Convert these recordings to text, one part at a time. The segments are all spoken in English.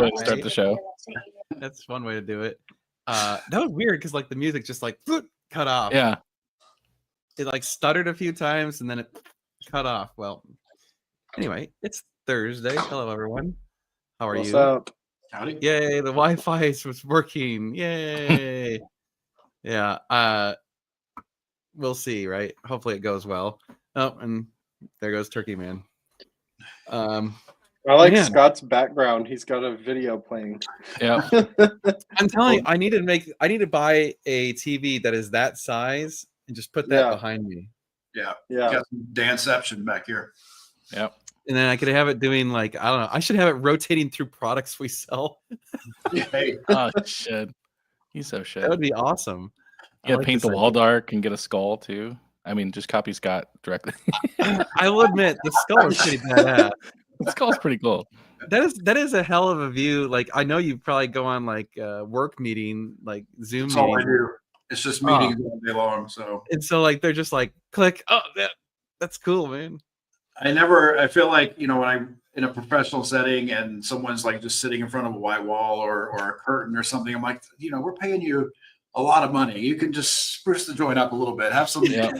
way to start the show. That's one way to do it. That was weird because like the music just like cut off. Yeah. It like stuttered a few times and then it cut off. Well, anyway, it's Thursday. Hello, everyone. How are What's you? up? Howdy. Yay, the Wi-Fi was working. Yay. Yeah. We'll see, right? Hopefully it goes well. Oh, and there goes Turkey Man. I like Man. Scott's background. He's got a video playing. Yeah. I'm telling you, I need to buy a TV that is that size and just put that behind me. Yeah. Yeah. Got some Danception back here. Yep. And then I could have it doing like, I don't know. I should have it rotating through products we sell. Hey. Oh shit. He's so shit. That would be awesome. You gotta paint the wall dark and get a skull too. I mean, just copy Scott directly. I will admit the skull is pretty badass. The skull's pretty cool. That is a hell of a view. Like I know you probably go on like work meeting, like Zoom That's all I meeting. do. It's just meetings all day long. So And so like they're just like click. Oh, that's cool, man. I feel like, when I'm in a professional setting and someone's like just sitting in front of a white wall or a curtain or something, I'm like, we're paying you a lot of money. You can just spruce the joint up a little bit. Have something there,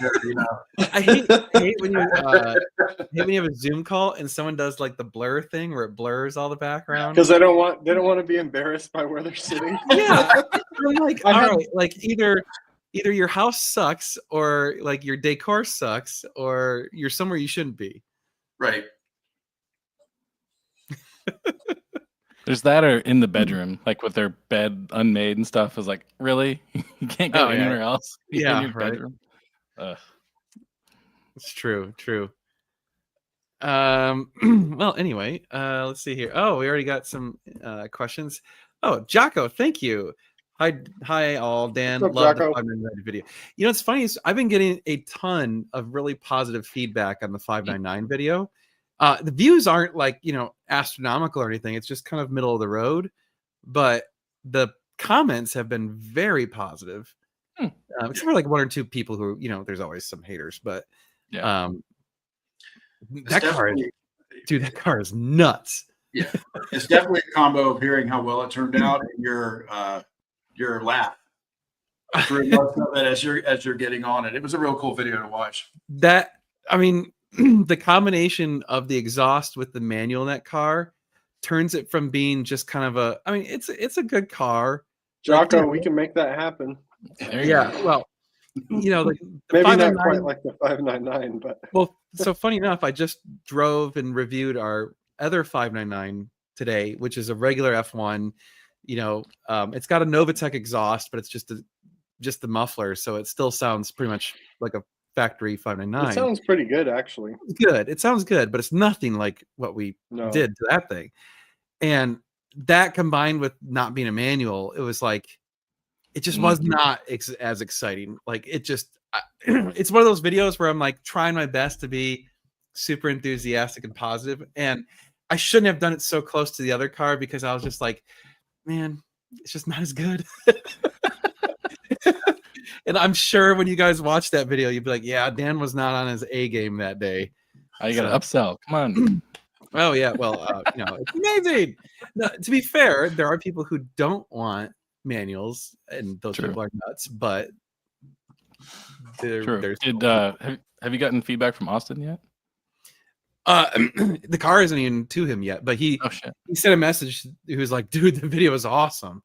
I hate when you have a Zoom call and someone does like the blur thing where it blurs all the background. Because they don't want to be embarrassed by where they're sitting. Yeah. I'm like, all right, like either your house sucks or like your decor sucks or you're somewhere you shouldn't be. Right. There's that or in the bedroom, like with their bed unmade and stuff. Is like, really? You can't go anywhere else? Yeah, in your right. bedroom? It's true. Well, anyway, let's see here. Oh, we already got some questions. Oh, Jocko, thank you. Hi all. Dan, What's up, love Jocko? the 599 video. It's funny is I've been getting a ton of really positive feedback on the 599 video. The views aren't like, astronomical or anything. It's just kind of middle of the road, but the comments have been very positive. Except for like one or two people who, there's always some haters, but Yeah. that car is nuts. Yeah. It's definitely a combo of hearing how well it turned out and your laugh through most of it as you're getting on it. It was a real cool video to watch. The combination of the exhaust with the manual in that car turns it from being just kind of it's a good car. Jocko, we can make that happen. Well, Maybe not quite like the 599, but so funny enough, I just drove and reviewed our other 599 today, which is a regular F1. It's got a Novatec exhaust, but it's just the muffler, so it still sounds pretty much like a factory 599. it sounds pretty good, actually. It's good. It sounds good, but it's nothing like what we did to that thing. And that combined with not being a manual, it was like it just was not as exciting. Like it just it's one of those videos where I'm like trying my best to be super enthusiastic and positive, and I shouldn't have done it so close to the other car because I was just like, man, it's just not as good. And I'm sure when you guys watch that video, you'd be like, yeah, Dan was not on his A game that day. You got to upsell. Come on. Oh, yeah. Well, it's amazing. No, to be fair, there are people who don't want manuals, and those people are nuts, but there's have you gotten feedback from Austin yet? The car isn't even to him yet, but he sent a message. He was like, dude, the video is awesome.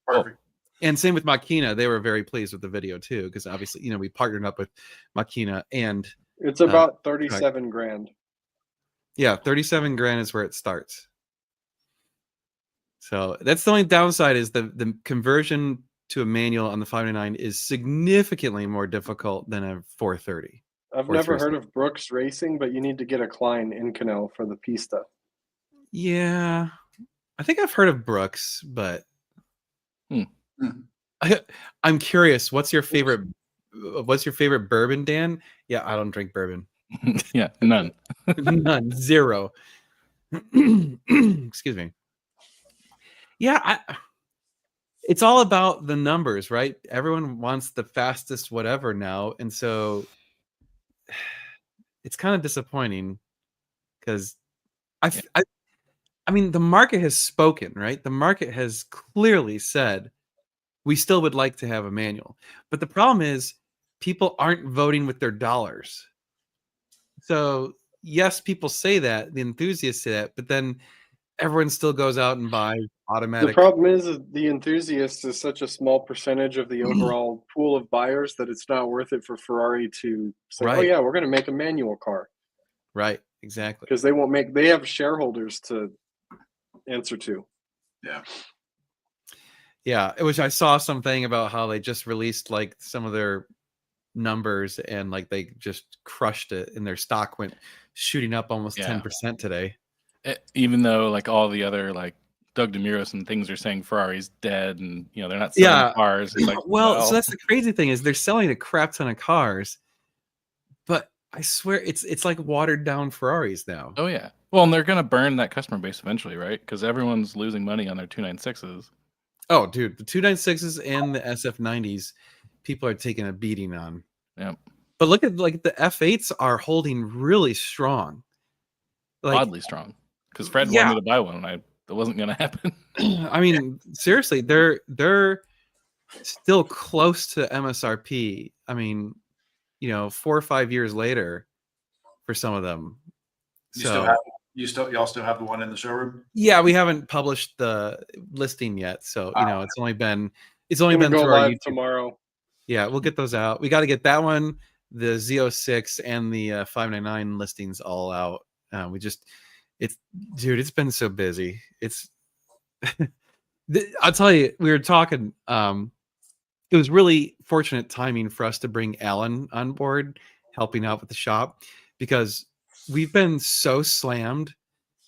Perfect. And same with Makina. They were very pleased with the video too, because obviously, we partnered up with Makina, and it's about 37 grand. Yeah, 37 grand is where it starts. So that's the only downside is the conversion to a manual on the 599 is significantly more difficult than a 430. I've never heard of Brooks Racing, but you need to get a Klein Inconel for the Pista. Yeah, I think I've heard of Brooks, but I'm curious. What's your favorite bourbon, Dan? Yeah, I don't drink bourbon. Yeah, none. None. Zero. Excuse me. Yeah, it's all about the numbers, right? Everyone wants the fastest whatever now, and so it's kind of disappointing because I mean, the market has spoken, right? The market has clearly said we still would like to have a manual. But the problem is people aren't voting with their dollars. So, yes, people say that, the enthusiasts say that, but then everyone still goes out and buys The automatic. problem is the enthusiast is such a small percentage of the overall pool of buyers that it's not worth it for Ferrari to say, "Oh Right. yeah, we're going to make a manual car," Right, exactly. because they have shareholders to answer to. Yeah, which I saw something about how they just released like some of their numbers and like they just crushed it and their stock went shooting up almost 10% today. Even though like all the other like Doug DeMuros and things are saying Ferrari's dead and they're not selling cars. It's like, well, so that's the crazy thing is they're selling a crap ton of cars, but I swear it's like watered down Ferraris now. Oh yeah. Well, and they're gonna burn that customer base eventually, right? Because everyone's losing money on their 296s. Oh, dude, the 296s and the SF90s, people are taking a beating on. Yeah. But look at like the F8s are holding really strong. Like, oddly strong. Because Fred wanted me to buy one, and it wasn't gonna happen. I mean, seriously, they're still close to MSRP. I mean, 4 or 5 years later for some of them. Y'all still have the one in the showroom? Yeah, we haven't published the listing yet, so it's only been through go our live YouTube. Tomorrow. Yeah, we'll get those out. We got to get that one, the Z06 and the 599 listings all out. It's been so busy. It's I'll tell you, we were talking. It was really fortunate timing for us to bring Alan on board, helping out with the shop, because we've been so slammed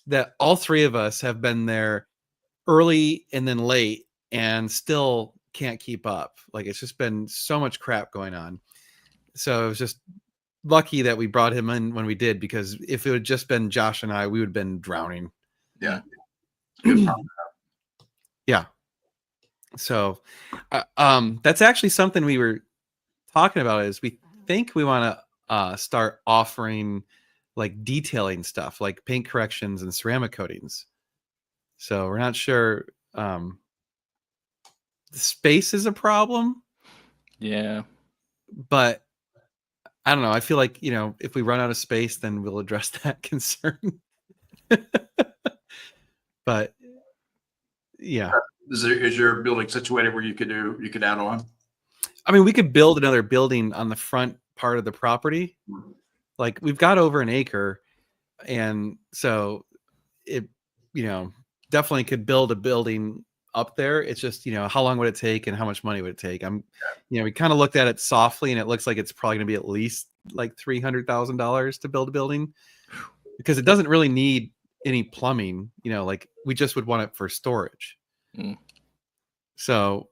that all three of us have been there early and then late and still can't keep up. Like, it's just been so much crap going on. So it was just lucky that we brought him in when we did, because if it had just been Josh and I, we would have been drowning. Yeah. Yeah. So that's actually something we were talking about, is we think we want to start offering like detailing stuff, like paint corrections and ceramic coatings. So we're not sure. The space is a problem. Yeah. But I don't know. I feel like, if we run out of space, then we'll address that concern. But yeah. Is your building situated where you could add on? I mean, we could build another building on the front part of the property. Like, we've got over an acre, and so it, definitely could build a building up there. It's just, how long would it take and how much money would it take? We kind of looked at it softly, and it looks like it's probably going to be at least like $300,000 to build a building, because it doesn't really need any plumbing. Like, we just would want it for storage. So,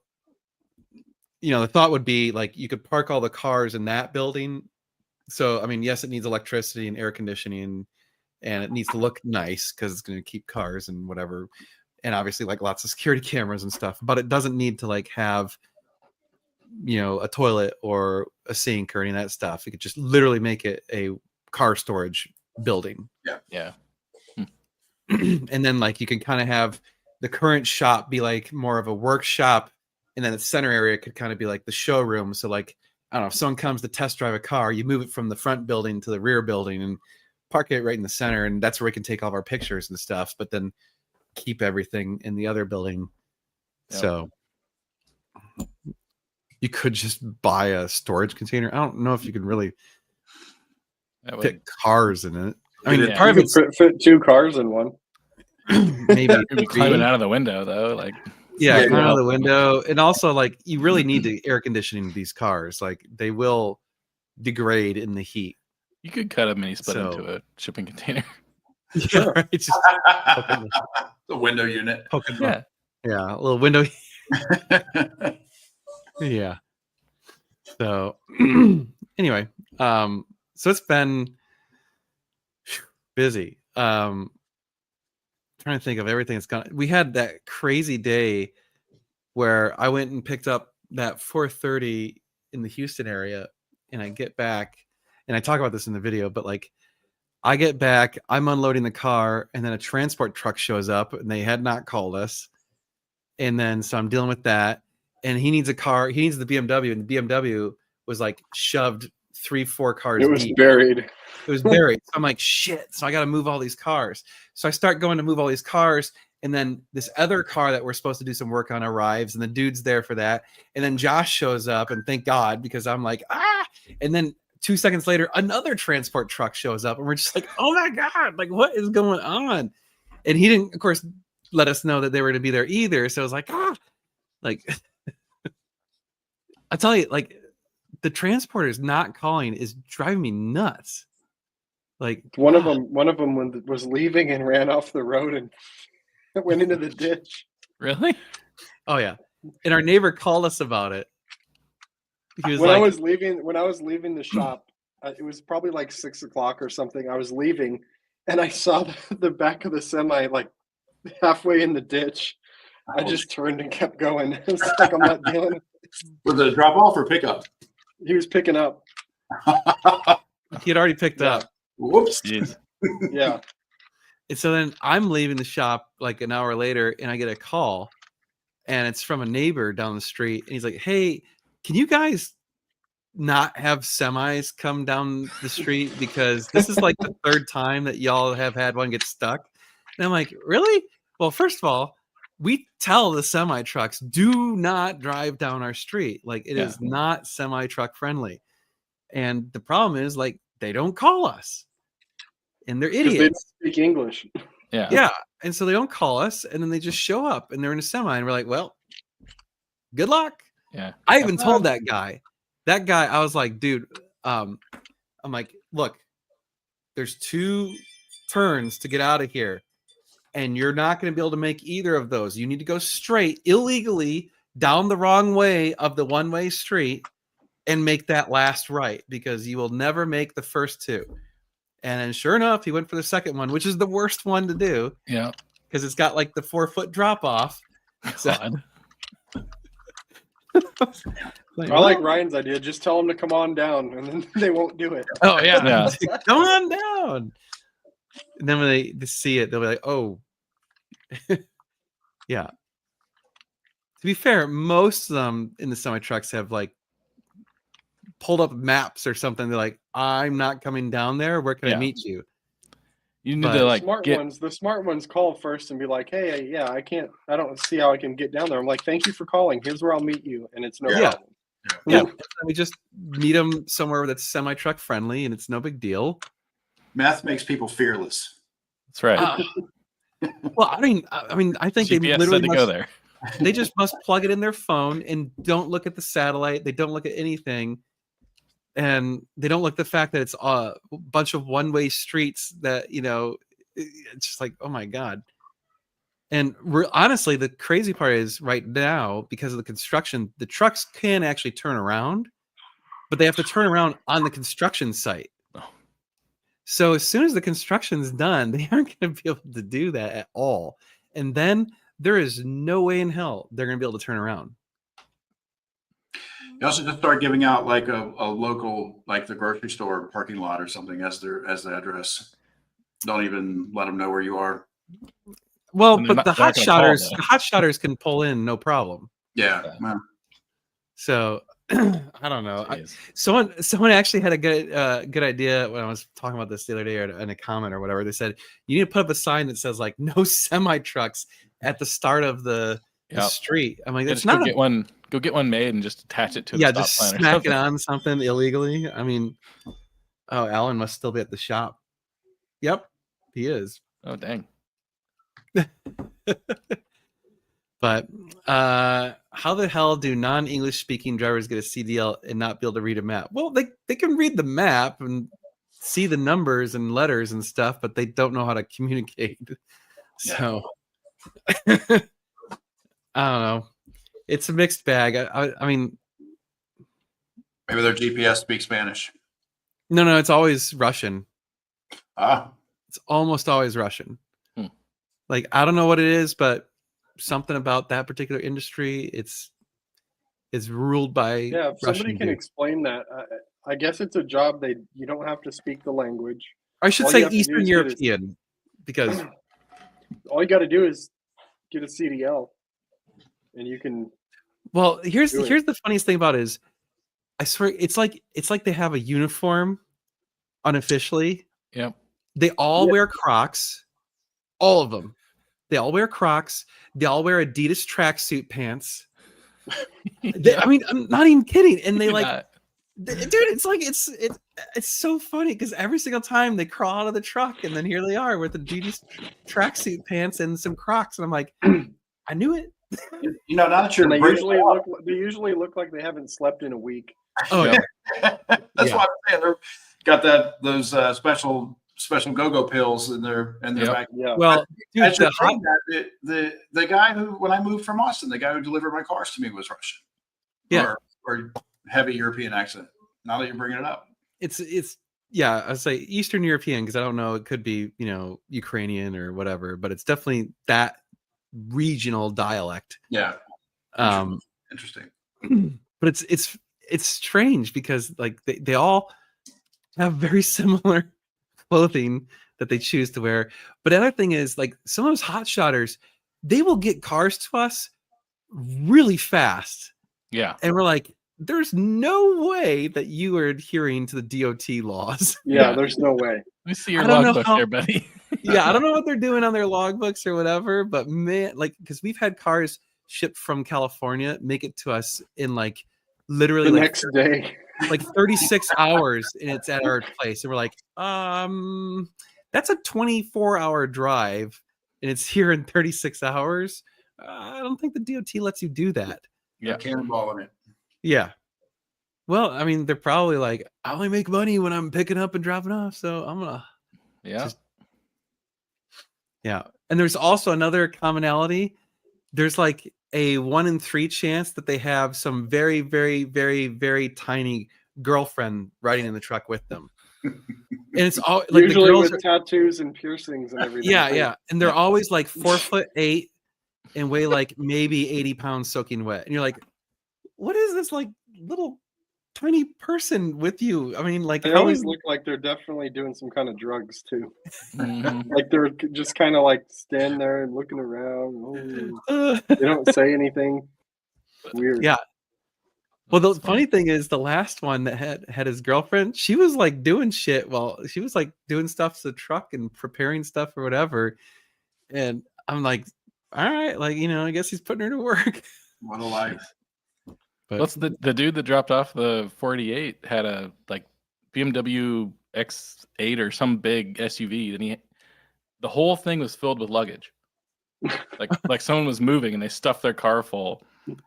the thought would be like you could park all the cars in that building. So, I mean, yes, it needs electricity and air conditioning, and it needs to look nice because it's going to keep cars and whatever. And obviously like lots of security cameras and stuff, but it doesn't need to like have, a toilet or a sink or any of that stuff. You could just literally make it a car storage building. Yeah. And then like you can kind of have the current shop be like more of a workshop, and then the center area could kind of be like the showroom. So like, I don't know, if someone comes to test drive a car, you move it from the front building to the rear building and park it right in the center, and that's where we can take all of our pictures and stuff, but then keep everything in the other building. Yep. So you could just buy a storage container. I don't know if you can really fit cars in it. I mean, part of it fit 2 cars in one. Maybe climbing out of the window though, like climb out of the window. And also like you really need the air conditioning of these cars. Like, they will degrade in the heat. You could cut a mini split into a shipping container. Yeah, right. Just the window unit. Yeah, a little window. Yeah. So anyway, so it's been busy. Trying to think of everything that's gone. We had that crazy day where I went and picked up that 430 in the Houston area, and I get back, and I talk about this in the video, but like I get back, I'm unloading the car, and then a transport truck shows up, and they had not called us. And then so I'm dealing with that, and he needs a car. He needs the BMW, and the BMW was like shoved 3-4 cars. It was deep. buried. It was buried. So I'm like, shit. So I got to move all these cars. So I start going to move all these cars. And then this other car that we're supposed to do some work on arrives, and the dude's there for that. And then Josh shows up, and thank God, because I'm like, ah. And then 2 seconds later, another transport truck shows up, and we're just like, oh my God, like what is going on? And he didn't, of course, let us know that they were to be there either. So I was like, like I tell you, like the transporters not calling is driving me nuts. Like one of them was leaving and ran off the road and went into the ditch. Really? Oh yeah. And our neighbor called us about it. He was when like, I was leaving the shop, it was probably like 6 o'clock or something. I was leaving, and I saw the back of the semi like halfway in the ditch. I just turned and kept going. It's like I'm not dealing. Was it a drop off or pickup? He was picking up. he had already picked up. Whoops. Jeez. Yeah. And so then I'm leaving the shop like an hour later, and I get a call, and it's from a neighbor down the street. And he's like, hey, can you guys not have semis come down the street? Because this is like the third time that y'all have had one get stuck. And I'm like, really? Well, first of all, we tell the semi trucks, do not drive down our street. Like it is not semi truck friendly. And the problem is like, they don't call us. And they're idiots. They don't speak English. Yeah. Yeah. And so they don't call us, and then they just show up, and they're in a semi, and we're like, well, good luck. Yeah. I even told that guy, I was like, dude, I'm like, look, there's 2 turns to get out of here, and you're not going to be able to make either of those. You need to go straight illegally down the wrong way of the one-way street and make that last right, because you will never make the first 2. And then sure enough, he went for the second one, which is the worst one to do. Yeah. Because it's got like the 4-foot drop off. So, I like Ryan's idea. Just tell them to come on down, and then they won't do it. oh yeah, Yeah. come on down. And then when they see it, they'll be like, oh, yeah. To be fair, most of them in the semi trucks have like pulled up maps or something. They're like, I'm not coming down there. Where can I meet you? You need to like the smart ones call first and be like, hey, yeah, I don't see how I can get down there. I'm like, thank you for calling. Here's where I'll meet you. And it's no problem. Yeah. We just meet them somewhere that's semi truck friendly, and it's no big deal. Math makes people fearless. That's right. Well, I mean, I think GPS they literally said to go there. They just must plug it in their phone and don't look at the satellite. They don't look at anything. And they don't look at the fact that it's a bunch of one-way streets that, it's just like, oh my God. And honestly, the crazy part is right now, because of the construction, the trucks can actually turn around, but they have to turn around on the construction site. So as soon as the construction's done, they aren't going to be able to do that at all. And then there is no way in hell they're going to be able to turn around. You also just start giving out like a local, like the grocery store parking lot or something as the address. Don't even let them know where you are. Well, but the hot shotters can pull in no problem. Yeah. So I don't know. Someone actually had a good idea when I was talking about this the other day or in a comment or whatever. They said you need to put up a sign that says like no semi trucks at the start of the street. I'm like, that's not Go get one made and just attach it to the stop just sign or smack something. it on something illegally. I mean, oh, Alan must still be at the shop. Yep, he is. Oh, dang. But how the hell do non-English speaking drivers get a CDL and not be able to read a map? Well, they can read the map and see the numbers and letters and stuff, but they don't know how to communicate. So I don't know. It's a mixed bag. I mean, maybe their GPS speaks Spanish. No, it's always Russian. It's almost always Russian. Like, I don't know what it is, but something about that particular industry, it's ruled by if Russian somebody can explain that. I guess it's a job you don't have to speak the language. I should All say you have to do Eastern is European, because all you got to do is get a CDL, and you can. well, here's Do it. the funniest thing about it is, I swear it's like they have a uniform unofficially. Yep. They all wear Crocs, all of them. They all wear Crocs. They all wear Adidas tracksuit pants. I mean, I'm not even kidding. And they like, dude, it's like it's so funny because every single time they crawl out of the truck and then here they are with the Adidas tracksuit pants and some Crocs, and I'm like, I knew it. You know, now that you're They bringing it up, usually look like they haven't slept in a week. Oh yeah, that's Yeah. why I'm saying they're got those special go-go pills in their back. Yeah. well, dude, As you're the hot, saying that, the guy who, when I moved from Austin, the guy who delivered my cars to me was Russian. Yeah. Or heavy European accent. Now that you're bringing it up. it's yeah, I'd say Eastern European because I don't know, it could be, you know, Ukrainian or whatever, but it's definitely that regional dialect. Yeah. Um, Interesting. but it's strange because like they all have very similar clothing that they choose to wear. But the other thing is, like, some of those hot shotters, they will get cars to us really fast. Yeah. And we're like, there's no way that you are adhering to the DOT laws. Yeah, Yeah. there's no way. Let me see your I don't know logbook how- there, buddy. Yeah, I don't know what they're doing on their logbooks or whatever, but man, like, because we've had cars shipped from California make it to us in like literally The like next day. like 36 hours, and it's at our place, and we're like, that's a 24-hour drive, and it's here in 36 hours. I don't think the DOT lets you do that. Yeah. Cannonballing it. Yeah. Well, I mean, they're probably like, I only make money when I'm picking up and dropping off, so I'm gonna. Yeah. Yeah. And there's also another commonality. There's like a 1 in 3 chance that they have some very, very, very, very tiny girlfriend riding in the truck with them. And it's all like Usually the girls with tattoos and piercings and everything. yeah, too. yeah. And they're always like 4'8" and weigh like maybe 80 pounds soaking wet. And you're like, what is this like little tiny person with you? I mean, like, They how always is look like they're definitely doing some kind of drugs too. Mhm. Like they're just kind of like standing there and looking around. Oh, they don't say anything. Weird. Yeah. Well, the That's funny thing is, the last one that had his girlfriend, she was like doing shit while she was like doing stuff to the truck and preparing stuff or whatever. And I'm like, all right, like, you know, I guess he's putting her to work. What a life. But What's the dude that dropped off the 48 had a like BMW X8 or some big SUV, and the whole thing was filled with luggage. like someone was moving and they stuffed their car full.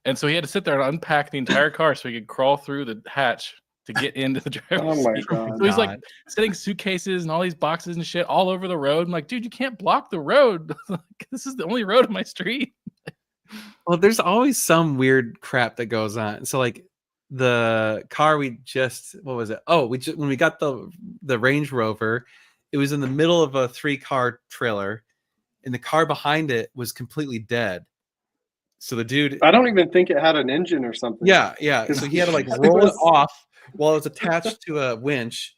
And so he had to sit there and unpack the entire car so he could crawl through the hatch to get into the driver's Oh my seat. god. So he's like setting suitcases and all these boxes and shit all over the road. I'm like, dude, you can't block the road. This is the only road on my street. well, there's always some weird crap that goes on. So like the car we just, what was it? Oh, when we got the Range Rover, it was in the middle of a 3-car trailer, and the car behind it was completely dead. So the dude, I don't even think it had an engine or something. yeah. So he had to like roll it off while it was attached to a winch,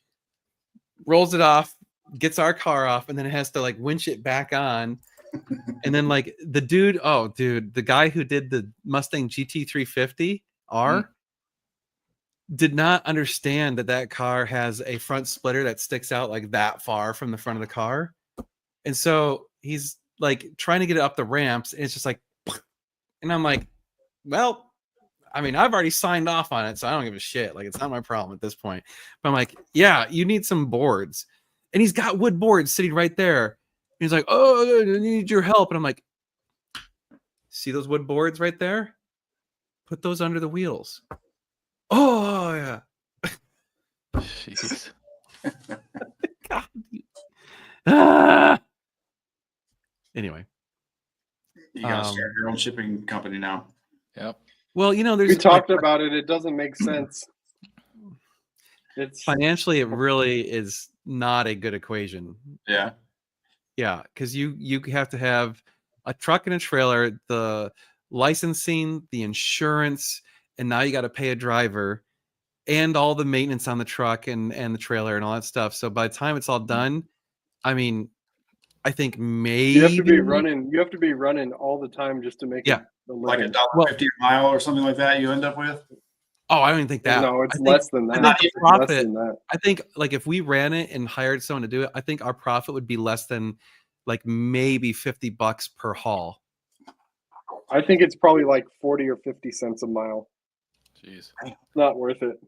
rolls it off, gets our car off, and then it has to like winch it back on. And then like the dude, the guy who did the Mustang GT350R did not understand that car has a front splitter that sticks out like that far from the front of the car. And so he's like trying to get it up the ramps, and it's just like, and I'm like, well, I mean, I've already signed off on it, so I don't give a shit. Like, it's not my problem at this point. But I'm like, yeah, you need some boards. And he's got wood boards sitting right there. And he's like, oh, I need your help. And I'm like, see those wood boards right there? Put those under the wheels. Oh, yeah. Jeez. God. Ah! Anyway. You gotta start your own shipping company now. Yep. Well, you know, there's We talked about it. It doesn't make sense. It's financially, it really is not a good equation. Yeah. Yeah, because you have to have a truck and a trailer, the licensing, the insurance, and now you got to pay a driver. and all the maintenance on the truck and the trailer and all that stuff. So by the time it's all done, I mean, I think maybe you have to be running all the time just to make it like $1.50 a mile or something like that. You end up with. Oh, I don't even think that. No, it's less than that. I think the profit. I think like if we ran it and hired someone to do it, I think our profit would be less than like maybe $50 per haul. I think it's probably like 40 or 50 cents a mile. Jeez, not worth it.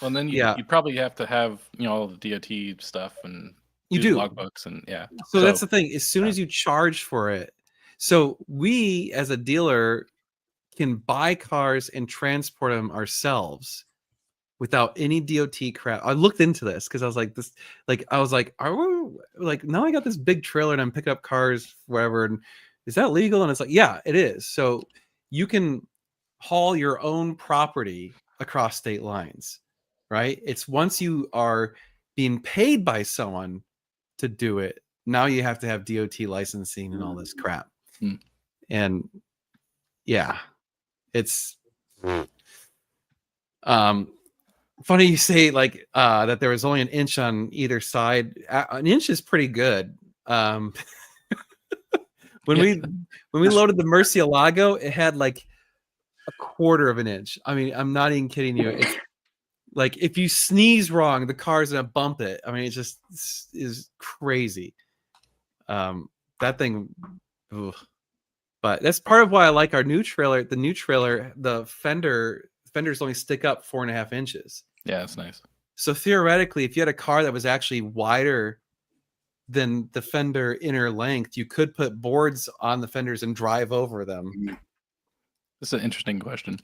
Well, and then you probably have to have all the DOT stuff and you do logbooks and So that's the thing. As soon as you charge for it, so we as a dealer can buy cars and transport them ourselves without any DOT crap. I looked into this because I was like, are we like, now I got this big trailer and I'm picking up cars wherever. And is that legal? And it's like, yeah, it is. So you can haul your own property across state lines, right? It's once you are being paid by someone to do it, now you have to have DOT licensing and all this crap. And it's funny you say like that there was only an inch on either side. An inch is pretty good. When we loaded the Murcielago, it had like a quarter of an inch. I mean, I'm not even kidding you. It's like if you sneeze wrong, the car's gonna bump it. I mean, it just is crazy. That thing. Ugh. But that's part of why I like our new trailer. The new trailer, the fenders only stick up 4.5 inches. Yeah, that's nice. So theoretically, if you had a car that was actually wider than the fender inner length, you could put boards on the fenders and drive over them. This is an interesting question.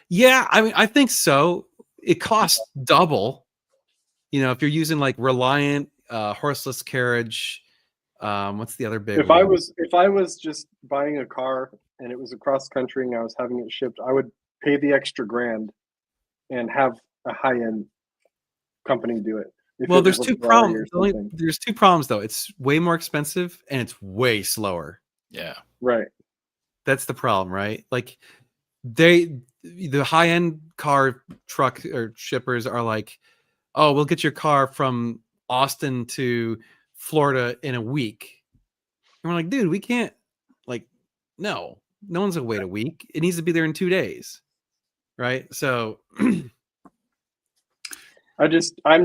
Yeah, I mean, I think so. It costs double. If you're using like Reliant, horseless carriage. What's the other big one? If I was just buying a car and it was across country and I was having it shipped, I would pay the extra $1,000 and have a high-end company do it. Well, there's two problems. There's two problems though. It's way more expensive and it's way slower. Yeah. Right. That's the problem, right? Like the high-end car truck or shippers are like, oh, we'll get your car from Austin to Florida in a week. And we're like, dude, we can't, like, no one's gonna wait a week. It needs to be there in 2 days. Right. So I'm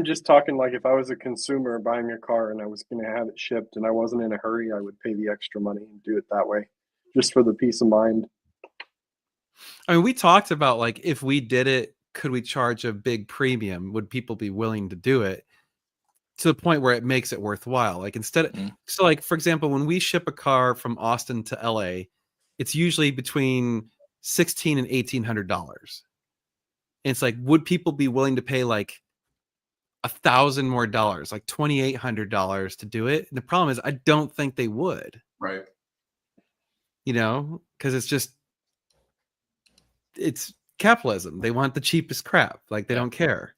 just talking like if I was a consumer buying a car and I was going to have it shipped and I wasn't in a hurry, I would pay the extra money and do it that way just for the peace of mind. I mean, we talked about like, if we did it, could we charge a big premium? Would people be willing to do it to the point where it makes it worthwhile? Like so like, for example, when we ship a car from Austin to LA, it's usually between $1,600 and $1,800. And it's like, would people be willing to pay like $1,000 more, like $2,800 to do it? And the problem is, I don't think they would. Right. Because it's capitalism. They want the cheapest crap. Like they don't care.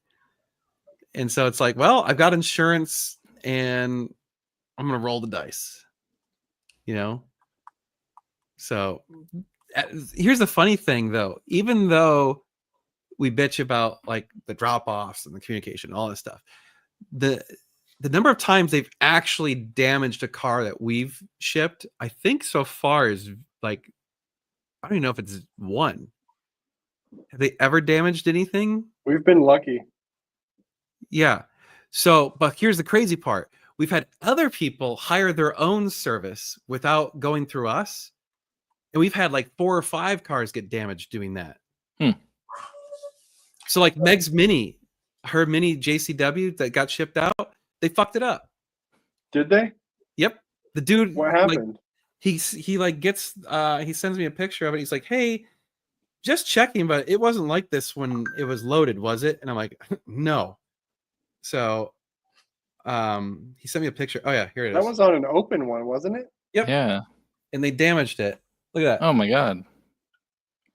And so it's like, well, I've got insurance and I'm going to roll the dice, So here's the funny thing though, even though we bitch about like the drop-offs and the communication, all this stuff, the number of times they've actually damaged a car that we've shipped, I think so far is like, I don't even know if it's one. Have they ever damaged anything? We've been lucky. Yeah. So, but here's the crazy part. We've had other people hire their own service without going through us. And we've had like 4 or 5 cars get damaged doing that. So like Meg's Mini, her Mini JCW that got shipped out, they fucked it up. Did they? Yep. The dude. What happened? He like gets, he sends me a picture of it. He's like, hey, just checking, but it wasn't like this when it was loaded, was it? And I'm like, no. So he sent me a picture. Oh yeah, here it is. That was on an open one, wasn't it? Yep. Yeah. And they damaged it. Look at that. Oh my God.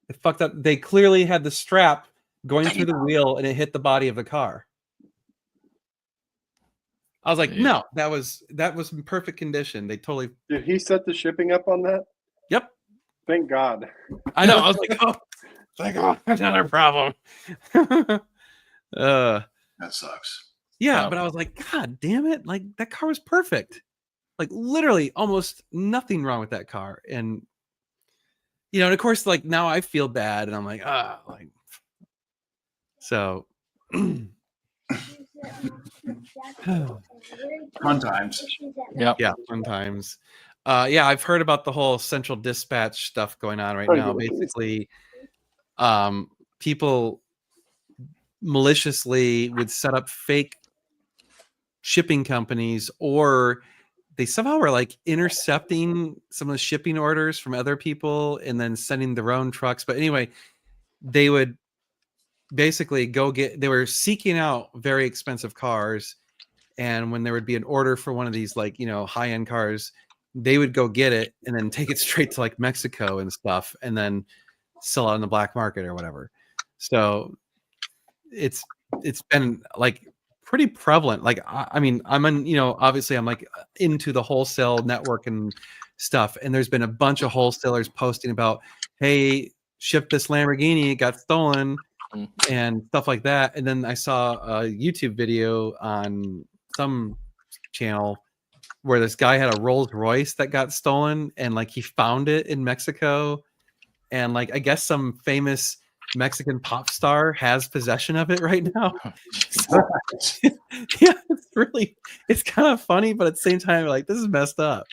It fucked up. They clearly had the strap going through the wheel and it hit the body of the car. I was like, no, that was in perfect condition. They totally. Did he set the shipping up on that? Yep. Thank God. I know. I was like, oh, like, oh, another problem. That sucks. Yeah, Wow. but I was like, God damn it! Like that car was perfect. Like literally, almost nothing wrong with that car. And and of course, like now I feel bad, and I'm like, like so. Fun times. Yeah, sometimes. Yeah, I've heard about the whole central dispatch stuff going on right now. Basically, people maliciously would set up fake shipping companies, or they somehow were like intercepting some of the shipping orders from other people and then sending their own trucks. But anyway, they would basically they were seeking out very expensive cars, and when there would be an order for one of these like high-end cars, they would go get it and then take it straight to like Mexico and stuff, and then sell it on the black market or whatever. So it's been like pretty prevalent. Like I mean, I'm obviously I'm like into the wholesale network and stuff, and there's been a bunch of wholesalers posting about, hey, ship this Lamborghini, it got stolen, and stuff like that. And then I saw a YouTube video on some channel where this guy had a Rolls Royce that got stolen, and like he found it in Mexico, and like I guess some famous Mexican pop star has possession of it right now. So, yeah, it's kind of funny, but at the same time, like this is messed up.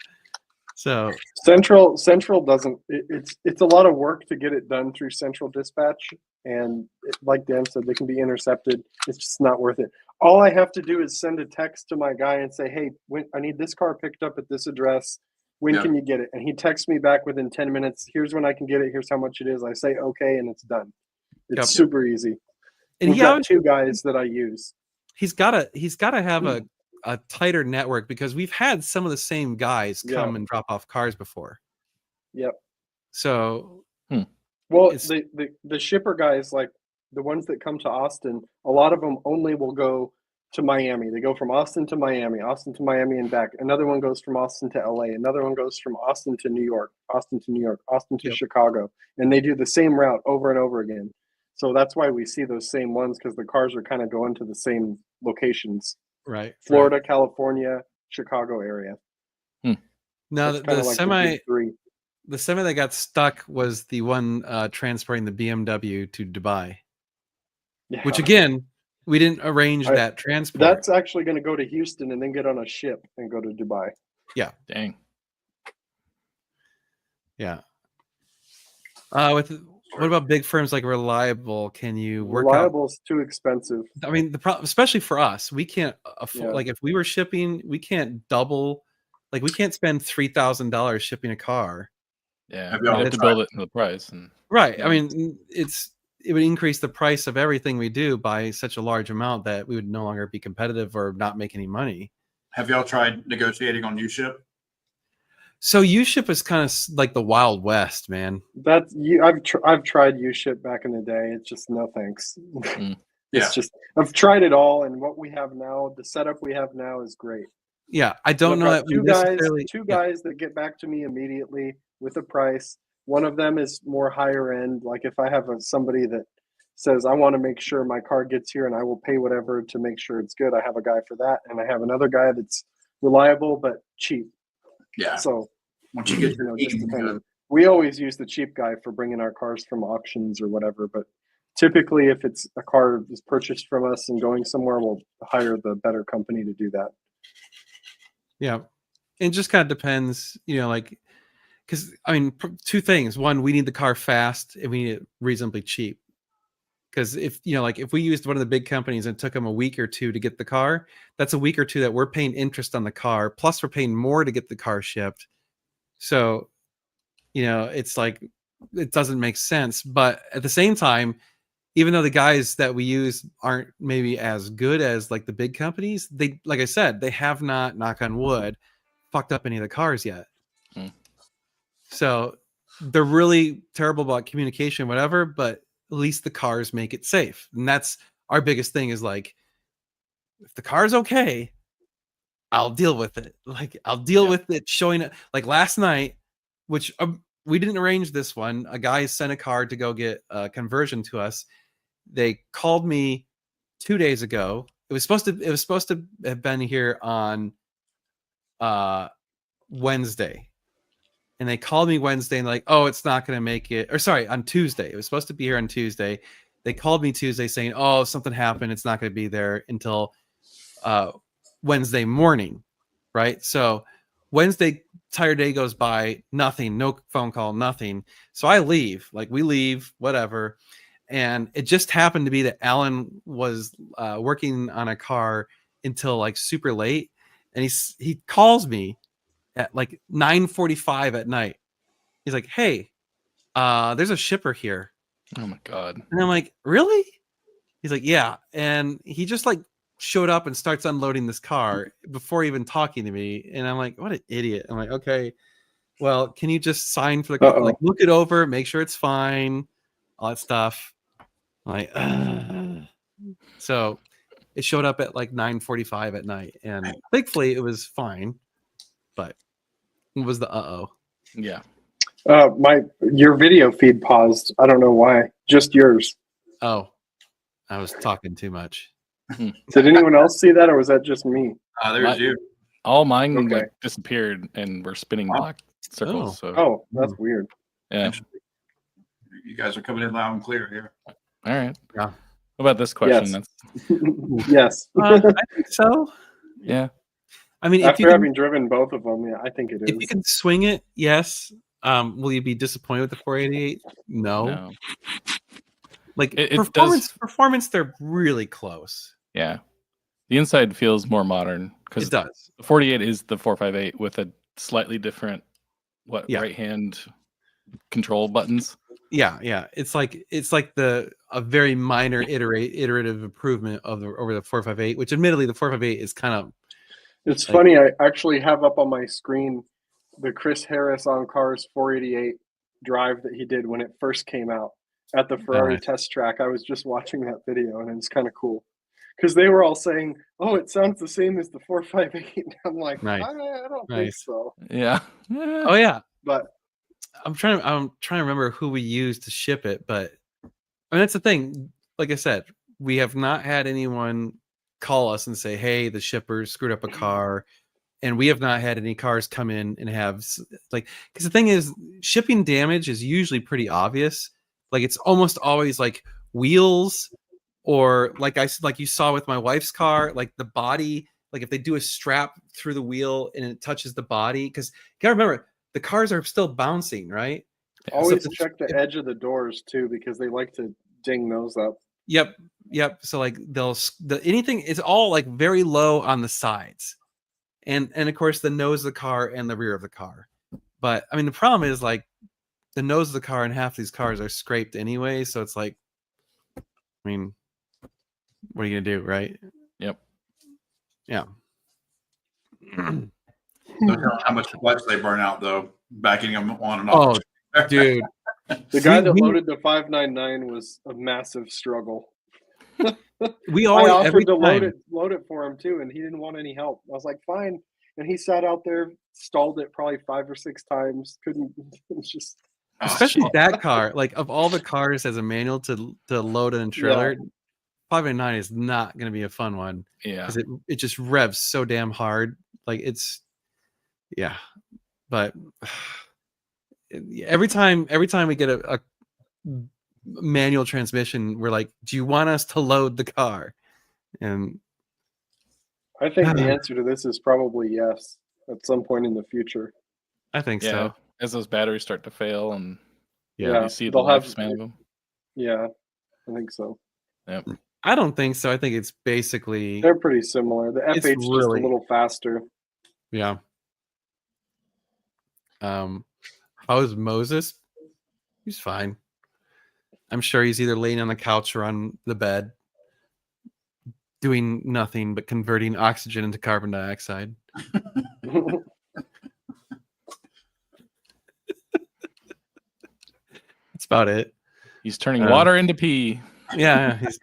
So Central doesn't. It's a lot of work to get it done through Central Dispatch, and like Dan said, they can be intercepted. It's just not worth it. All I have to do is send a text to my guy and say, "Hey, I need this car picked up at this address. When can you get it?" And he texts me back within 10 minutes. Here's when I can get it. Here's how much it is. I say okay, and it's done. It's super easy. And we've got two guys that I use. He's got to have a tighter network, because we've had some of the same guys come and drop off cars before. Yep. So well, the shipper guys, like the ones that come to Austin, a lot of them only will go to Miami. They go from Austin to Miami, and back. Another one goes from Austin to LA. Another one goes from Austin to New York, Austin to Chicago. And they do the same route over and over again. So that's why we see those same ones, because the cars are kind of going to the same locations. Right. Florida, California, Chicago area. Now the semi that got stuck was the one transporting the BMW to Dubai. Yeah. Which again, we didn't arrange that transport. That's actually going to go to Houston and then get on a ship and go to Dubai. Yeah. Dang. Yeah. What about big firms like Reliable? Can you work Reliable's too expensive. I mean, especially for us, we can't afford. Like if we were shipping, we can't double. Like we can't spend $3,000 shipping a car. Yeah, you have to build it in the price. Right. I mean, it would increase the price of everything we do by such a large amount that we would no longer be competitive or not make any money. Have y'all tried negotiating on UShip? So UShip is kind of like the Wild West, man. That's I've tried UShip back in the day. It's just no thanks. It's just I've tried it all, and what we have now, the setup we have now, is great. Yeah, I don't know that two guys that get back to me immediately with a price. One of them is more higher end. Like if I have somebody that says I want to make sure my car gets here and I will pay whatever to make sure it's good, I have a guy for that, and I have another guy that's reliable but cheap. Yeah. So once you get just depending. We always use the cheap guy for bringing our cars from auctions or whatever, but typically if it's a car is purchased from us and going somewhere, we'll hire the better company to do that. Yeah. It just kind of depends, like, because I mean, two things. One, we need the car fast and we need it reasonably cheap. Because if if we used one of the big companies and it took them a week or two to get the car, that's a week or two that we're paying interest on the car. Plus, we're paying more to get the car shipped. So, it's like it doesn't make sense. But at the same time, even though the guys that we use aren't maybe as good as like the big companies, they, like I said, they have not, knock on wood, fucked up any of the cars yet. So they're really terrible about communication, whatever, but at least the cars make it safe. And that's our biggest thing, is like, if the car's okay, I'll deal with it. Like I'll deal with it showing it. Like last night, which we didn't arrange this one. A guy sent a car to go get a conversion to us. They called me 2 days ago. It was supposed to have been here on Wednesday. And they called me Wednesday and like, oh, it's not going to make it. Or sorry, on Tuesday. It was supposed to be here on Tuesday. They called me Tuesday saying, oh, something happened. It's not going to be there until Wednesday morning. Right. So Wednesday, entire day goes by, nothing, no phone call, nothing. So I leave, like we leave, whatever. And it just happened to be that Alan was working on a car until like super late. And he calls me at like 9:45 at night. He's like, hey, there's a shipper here. Oh my God. And I'm like, really? He's like, yeah. And he just like showed up and starts unloading this car before even talking to me. And I'm like, what an idiot. I'm like, okay, well, can you just sign for the car? Like, look it over, make sure it's fine, all that stuff. I'm like, so it showed up at like 9:45 at night. And thankfully it was fine. But it was the Yeah. Your video feed paused. I don't know why. Just yours. Oh, I was talking too much. Did anyone else see that, or was that just me? There's you. All mine Okay. like disappeared and were spinning black circles. So Oh, that's weird. yeah. You guys are coming in loud and clear here. All right. Yeah. What about this question? Yes. That's Yes. I think so. yeah. I mean, if After you can, having driven both of them, yeah, I think it is. if you can swing it, yes. Will you be disappointed with the 488? No. Like It performance, they're really close. Yeah. The inside feels more modern It because does. the 48 is the 458 with a slightly different right hand control buttons. Yeah. It's like a very minor iterative improvement over the 458, which admittedly the 458 is kind of. It's funny. I actually have up on my screen the Chris Harris on Cars 488 drive that he did when it first came out at the Ferrari test track. I was just watching that video, and it's kind of cool because they were all saying, "Oh, it sounds the same as the 458." I'm like, Nice. I don't think so. Yeah. Oh yeah. But I'm trying to remember who we used to ship it, but I mean that's the thing. Like I said, we have not had anyone call us and say, "Hey, the shipper screwed up a car," and we have not had any cars come in and have like. Because the thing is, shipping damage is usually pretty obvious. Like it's almost always like wheels, or like you saw with my wife's car, like the body. Like if they do a strap through the wheel and it touches the body, because you gotta remember the cars are still bouncing, right? always check the edge of the doors too, because they like to ding those up. Yep. So like anything is all like very low on the sides, and of course the nose of the car and the rear of the car. But I mean the problem is like the nose of the car and half these cars are scraped anyway, so it's like, I mean, what are you gonna do, right? Yep. Yeah. Don't know how much clutch they burn out though, backing them on and off. Oh, dude. The guy that loaded the 599 was a massive struggle. We I always offered to load it for him too, and he didn't want any help. I was like, fine. And he sat out there, stalled it probably 5 or 6 times. Couldn't just especially that car. Like of all the cars as a manual to load in a trailer, 599 is not going to be a fun one. Yeah, because it just revs so damn hard. Like it's, yeah. But every time we get a manual transmission, we're like, do you want us to load the car? And I think the answer to this is probably yes at some point in the future. I think so. As those batteries start to fail and you see the they'll have lifespan of them. Yeah, I think so. Yep. I don't think so. I think it's basically they're pretty similar. The F8's just a little faster. Yeah. How's Moses? He's fine. I'm sure he's either laying on the couch or on the bed doing nothing but converting oxygen into carbon dioxide. That's about it. He's turning water into pee. Yeah, he's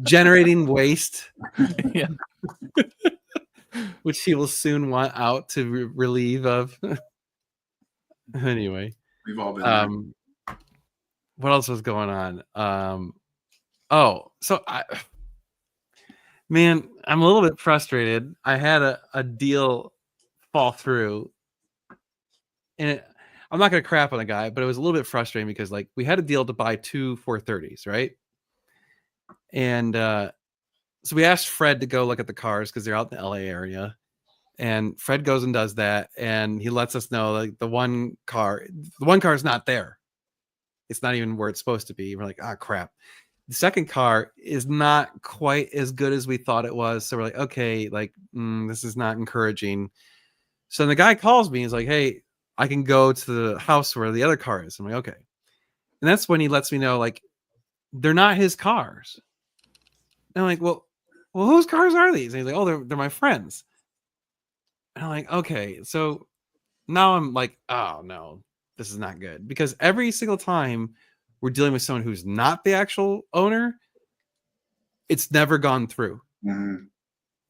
generating waste. Yeah. Which he will soon want out to relieve of. Anyway. We've all been there. What else was going on? I'm a little bit frustrated. I had a deal fall through, and I'm not gonna crap on the guy, but it was a little bit frustrating because like we had a deal to buy 2 430s, right? And so we asked Fred to go look at the cars because they're out in the LA area. And Fred goes and does that, and he lets us know like the one car is not there. It's not even where it's supposed to be. We're like, ah, crap. The second car is not quite as good as we thought it was. So we're like, okay, like this is not encouraging. So the guy calls me. He's like, hey, I can go to the house where the other car is. I'm like, okay. And that's when he lets me know like they're not his cars. And I'm like, well, whose cars are these? And he's like, oh, they're my friends. And I'm like, okay. So now I'm like, oh no, this is not good, because every single time we're dealing with someone who's not the actual owner, it's never gone through. Mm-hmm.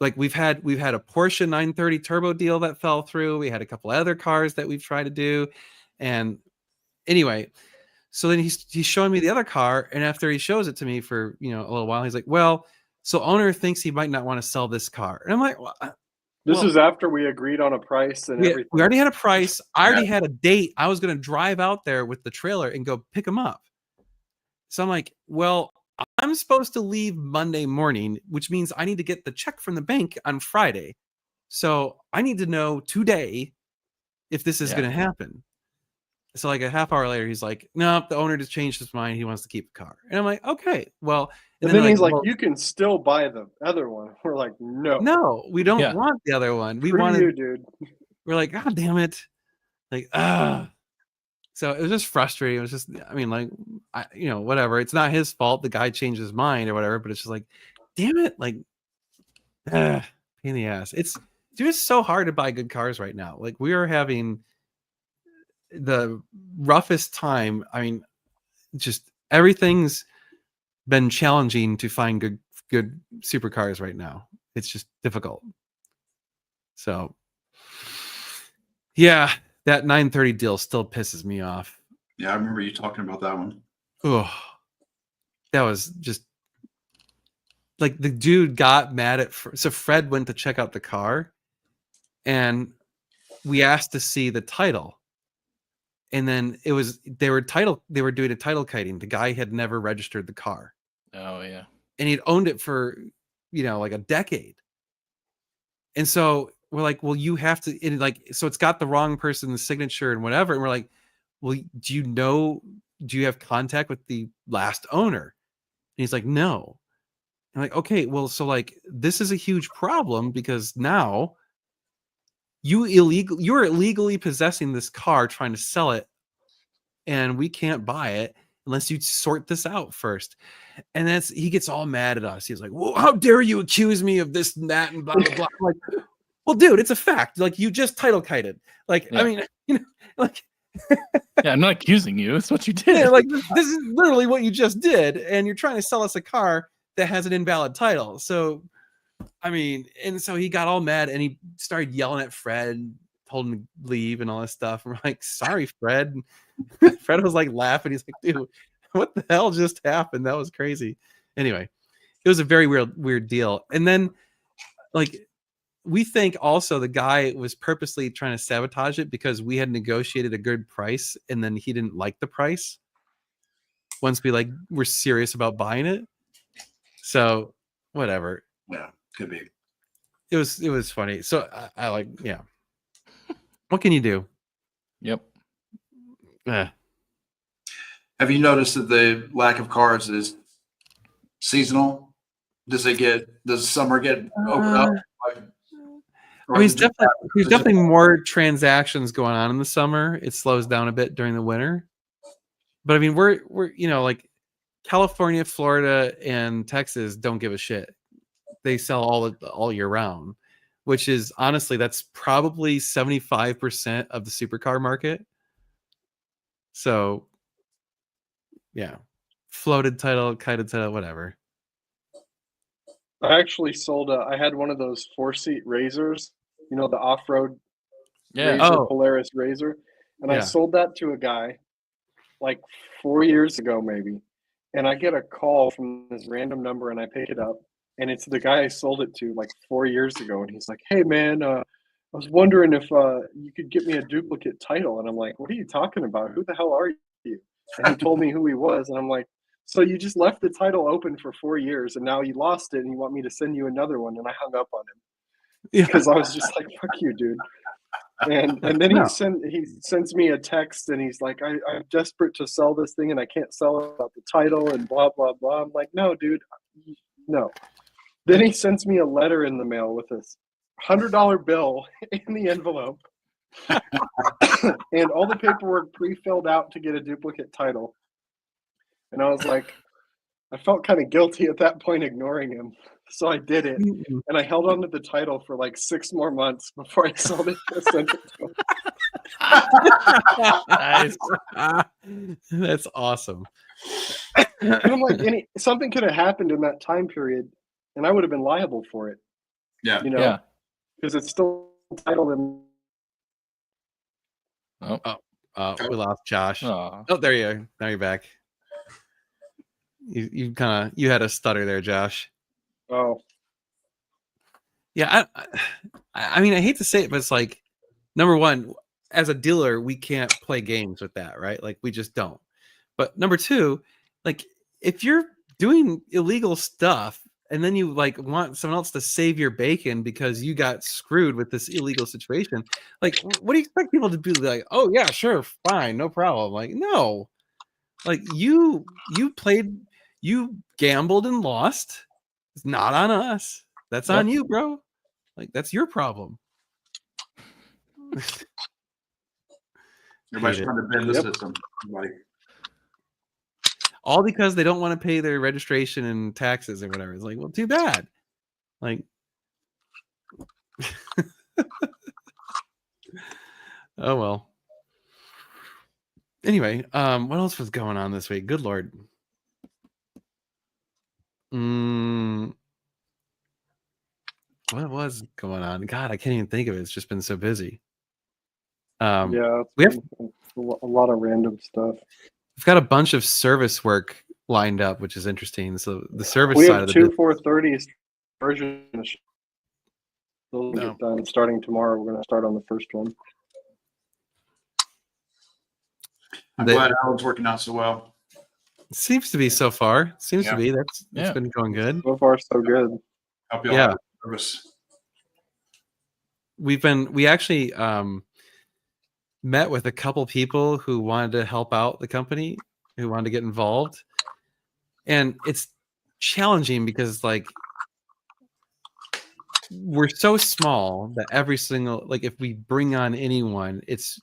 Like we've had a Porsche 930 turbo deal that fell through. We had a couple other cars that we've tried to do. And anyway, so then he's showing me the other car. And after he shows it to me for, a little while, he's like, well, so owner thinks he might not want to sell this car. And I'm like, well, this is after we agreed on a price and everything. We already had a price. I already had a date. I was going to drive out there with the trailer and go pick him up. So I'm like, well, I'm supposed to leave Monday morning, which means I need to get the check from the bank on Friday. So I need to know today if this is going to happen. So like a half hour later, he's like, no, the owner just changed his mind. He wants to keep the car. And I'm like, okay, well. And then he's like, well, you can still buy the other one. We're like, no, we don't want the other one. We want you, dude. We're like, God damn it. Like, So it was just frustrating. It was just, whatever. It's not his fault. The guy changed his mind or whatever, but it's just like, damn it. Like, pain in the ass. It's just so hard to buy good cars right now. Like we are having the roughest time. I mean, just everything's been challenging to find good supercars right now. It's just difficult. So yeah, that 930 deal still pisses me off. Yeah, I remember you talking about that one. Oh, that was just like the dude got mad at. So Fred went to check out the car, and we asked to see the title, and then they were doing a title kiting. The guy had never registered the car. Oh yeah, and he'd owned it for like a decade, and so we're like, well, you have to, so it's got the wrong person's signature and whatever. And we're like, well, do you have contact with the last owner? And he's like, no. I'm like, okay, well, so like, this is a huge problem because now you're illegally possessing this car, trying to sell it, and we can't buy it unless you sort this out first. And he gets all mad at us. He's like, well, how dare you accuse me of this and that and blah, blah, blah. I'm like, well, dude, it's a fact. Like you just title kited. Like, I mean, like, yeah, I'm not accusing you. It's what you did. Yeah, like this is literally what you just did. And you're trying to sell us a car that has an invalid title. So, I mean, and so he got all mad and he started yelling at Fred, told him to leave and all this stuff. And we're like, sorry, Fred. Fred was like laughing. He's like, dude, what the hell just happened? That was crazy. Anyway, it was a very weird deal. And then like, we think also the guy was purposely trying to sabotage it because we had negotiated a good price and then he didn't like the price once we were serious about buying it. So whatever. Yeah, could be. It was funny. So I like, yeah. What can you do? Yep. Have you noticed that the lack of cars is seasonal? Does summer get opened up? I mean, there's definitely more transactions going on in the summer. It slows down a bit during the winter. But I mean, we're like California, Florida, and Texas don't give a shit. They sell all year round, which is honestly, that's probably 75% of the supercar market. So yeah, floated title, kited title, whatever. I actually sold I had one of those 4-seat Razors, the off-road Razor, Polaris Razor. And I sold that to a guy like 4 years ago, maybe. And I get a call from this random number and I pick it up and it's the guy I sold it to like 4 years ago. And he's like, "Hey man, I was wondering if you could get me a duplicate title." And I'm like, "What are you talking about? Who the hell are you?" And he told me who he was. And I'm like, "So you just left the title open for 4 years and now you lost it and you want me to send you another one?" And I hung up on him because I was just like, "Fuck you, dude." And then No. he sends me a text and he's like, I'm desperate to sell this thing and I can't sell it without the title and blah blah blah. I'm like, "No, dude, no." Then he sends me a letter in the mail with this $100 bill in the envelope and all the paperwork pre-filled out to get a duplicate title. And I was like, I felt kind of guilty at that point ignoring him. So I did it. And I held on to the title for like 6 more months before I sold it. I sent it to him. Nice. That's awesome. And I'm like, something could have happened in that time period and I would have been liable for it. Yeah. You know, Yeah. because it's still titled in. We lost Josh. Aw. Oh, there you are. Now you're back. You had a stutter there, Josh. Oh, Yeah, I mean, I hate to say it, but it's like, number one, as a dealer, we can't play games with that, right? Like, we just don't. But number two, like, if you're doing illegal stuff and then you like want someone else to save your bacon because you got screwed with this illegal situation, like, what do you expect people to be like? "Oh yeah, sure, fine, no problem." Like, no, like you gambled and lost. It's not on us. That's on you, bro. Like, that's your problem. Everybody's Hate it. trying to bend the system. Like, All because they don't want to pay their registration and taxes and whatever. It's like, well, too bad. Like, oh well. Anyway, what else was going on this week? Good Lord. What was going on? God, I can't even think of it. It's just been so busy. yeah, we have a lot of random stuff. We've got a bunch of service work lined up, which is interesting. So the service We side have of the two 430s versions. They'll get done starting tomorrow. We're going to start on the first one. I'm glad Alan's working out so well. Seems to be so far. Seems to be. That's been going good. So far, so good. Help you out with service. We actually met with a couple people who wanted to help out the company, who wanted to get involved. And it's challenging because like we're so small that every single, like if we bring on anyone, it's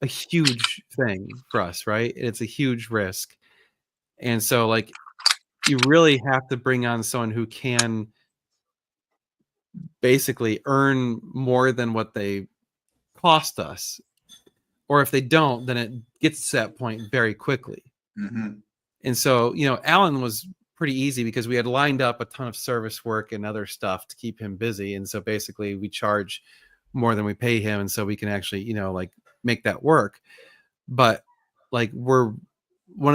a huge thing for us, right? It's a huge risk. And so like you really have to bring on someone who can basically earn more than what they cost us. Or if they don't, then it gets to that point very quickly. Mm-hmm. And so, you know, Alan was pretty easy because we had lined up a ton of service work and other stuff to keep him busy. And so basically we charge more than we pay him. And so we can actually, you know, like make that work. But like one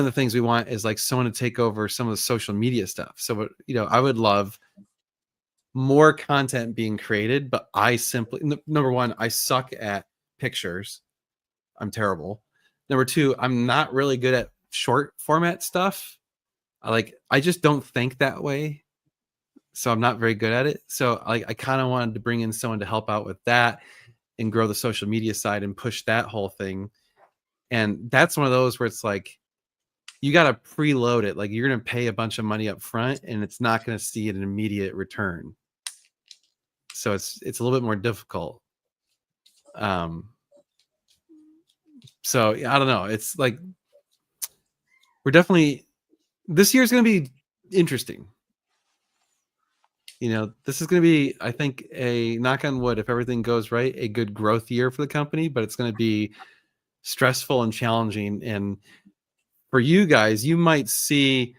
of the things we want is like someone to take over some of the social media stuff. So, you know, I would love more content being created, but I simply, number one, I suck at pictures. I'm terrible. Number two, I'm not really good at short format stuff. I just don't think that way. So I'm not very good at it. So I kind of wanted to bring in someone to help out with that and grow the social media side and push that whole thing. And that's one of those where it's like, you got to preload it. Like you're going to pay a bunch of money up front and it's not going to see an immediate return. So it's a little bit more difficult. So I don't know. It's like, we're definitely, this year's going to be interesting. You know, this is going to be, I think, a knock on wood, if everything goes right, a good growth year for the company, but it's going to be stressful and challenging. And for you guys, you might see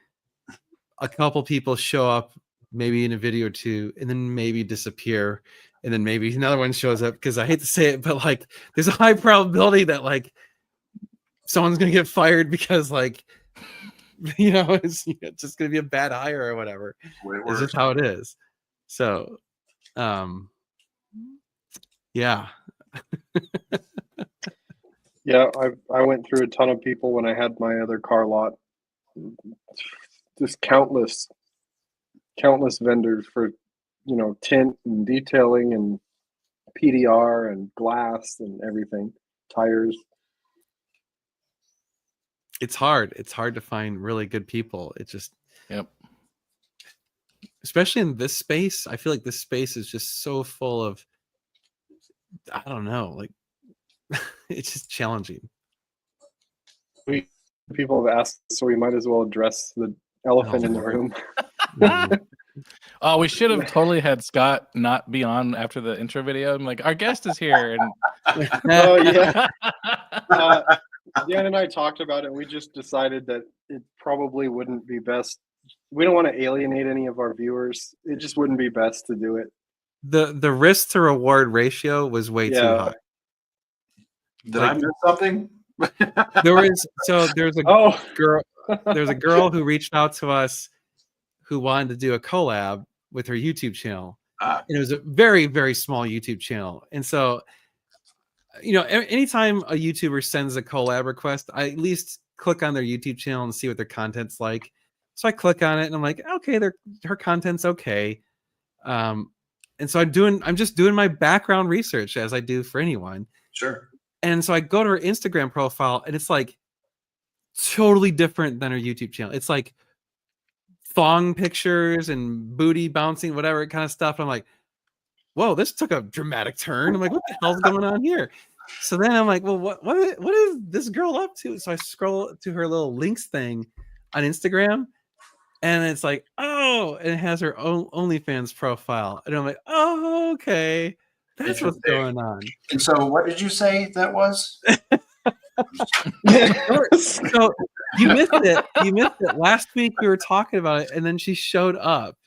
a couple people show up maybe in a video or two and then maybe disappear. And then maybe another one shows up, because I hate to say it, but like there's a high probability that like someone's gonna get fired because like it's just gonna be a bad hire or whatever. It's just how it is. So yeah. Yeah, I went through a ton of people when I had my other car lot. Just countless vendors for tint and detailing and PDR and glass and everything, tires. It's hard to find really good people. It just especially in this space. I feel like this space is just so full of, I don't know, like it's just challenging. People have asked, so we might as well address the elephant in the room. Oh, we should have totally had Scott not be on after the intro video. I'm like, our guest is here. And oh yeah. Dan and I talked about it. And we just decided that it probably wouldn't be best. We don't want to alienate any of our viewers. It just wouldn't be best to do it. The risk to reward ratio was way too high. Did I miss something? There's a girl who reached out to us who wanted to do a collab with her YouTube channel. And it was a very, very small YouTube channel. And so, anytime a YouTuber sends a collab request, I at least click on their YouTube channel and see what their content's like. So I click on it and I'm like, okay, her content's okay. And so I'm just doing my background research as I do for anyone. Sure. And so I go to her Instagram profile and it's like totally different than her YouTube channel. It's like thong pictures and booty bouncing, whatever kind of stuff. I'm like, whoa, this took a dramatic turn. I'm like, what the hell's going on here? So then I'm like, well, what is this girl up to? So I scroll to her little links thing on Instagram, and it's like, oh, and it has her own OnlyFans profile. And I'm like, oh, okay. That's what's going on. And so what did you say that was? So you missed it. Last week we were talking about it, and then she showed up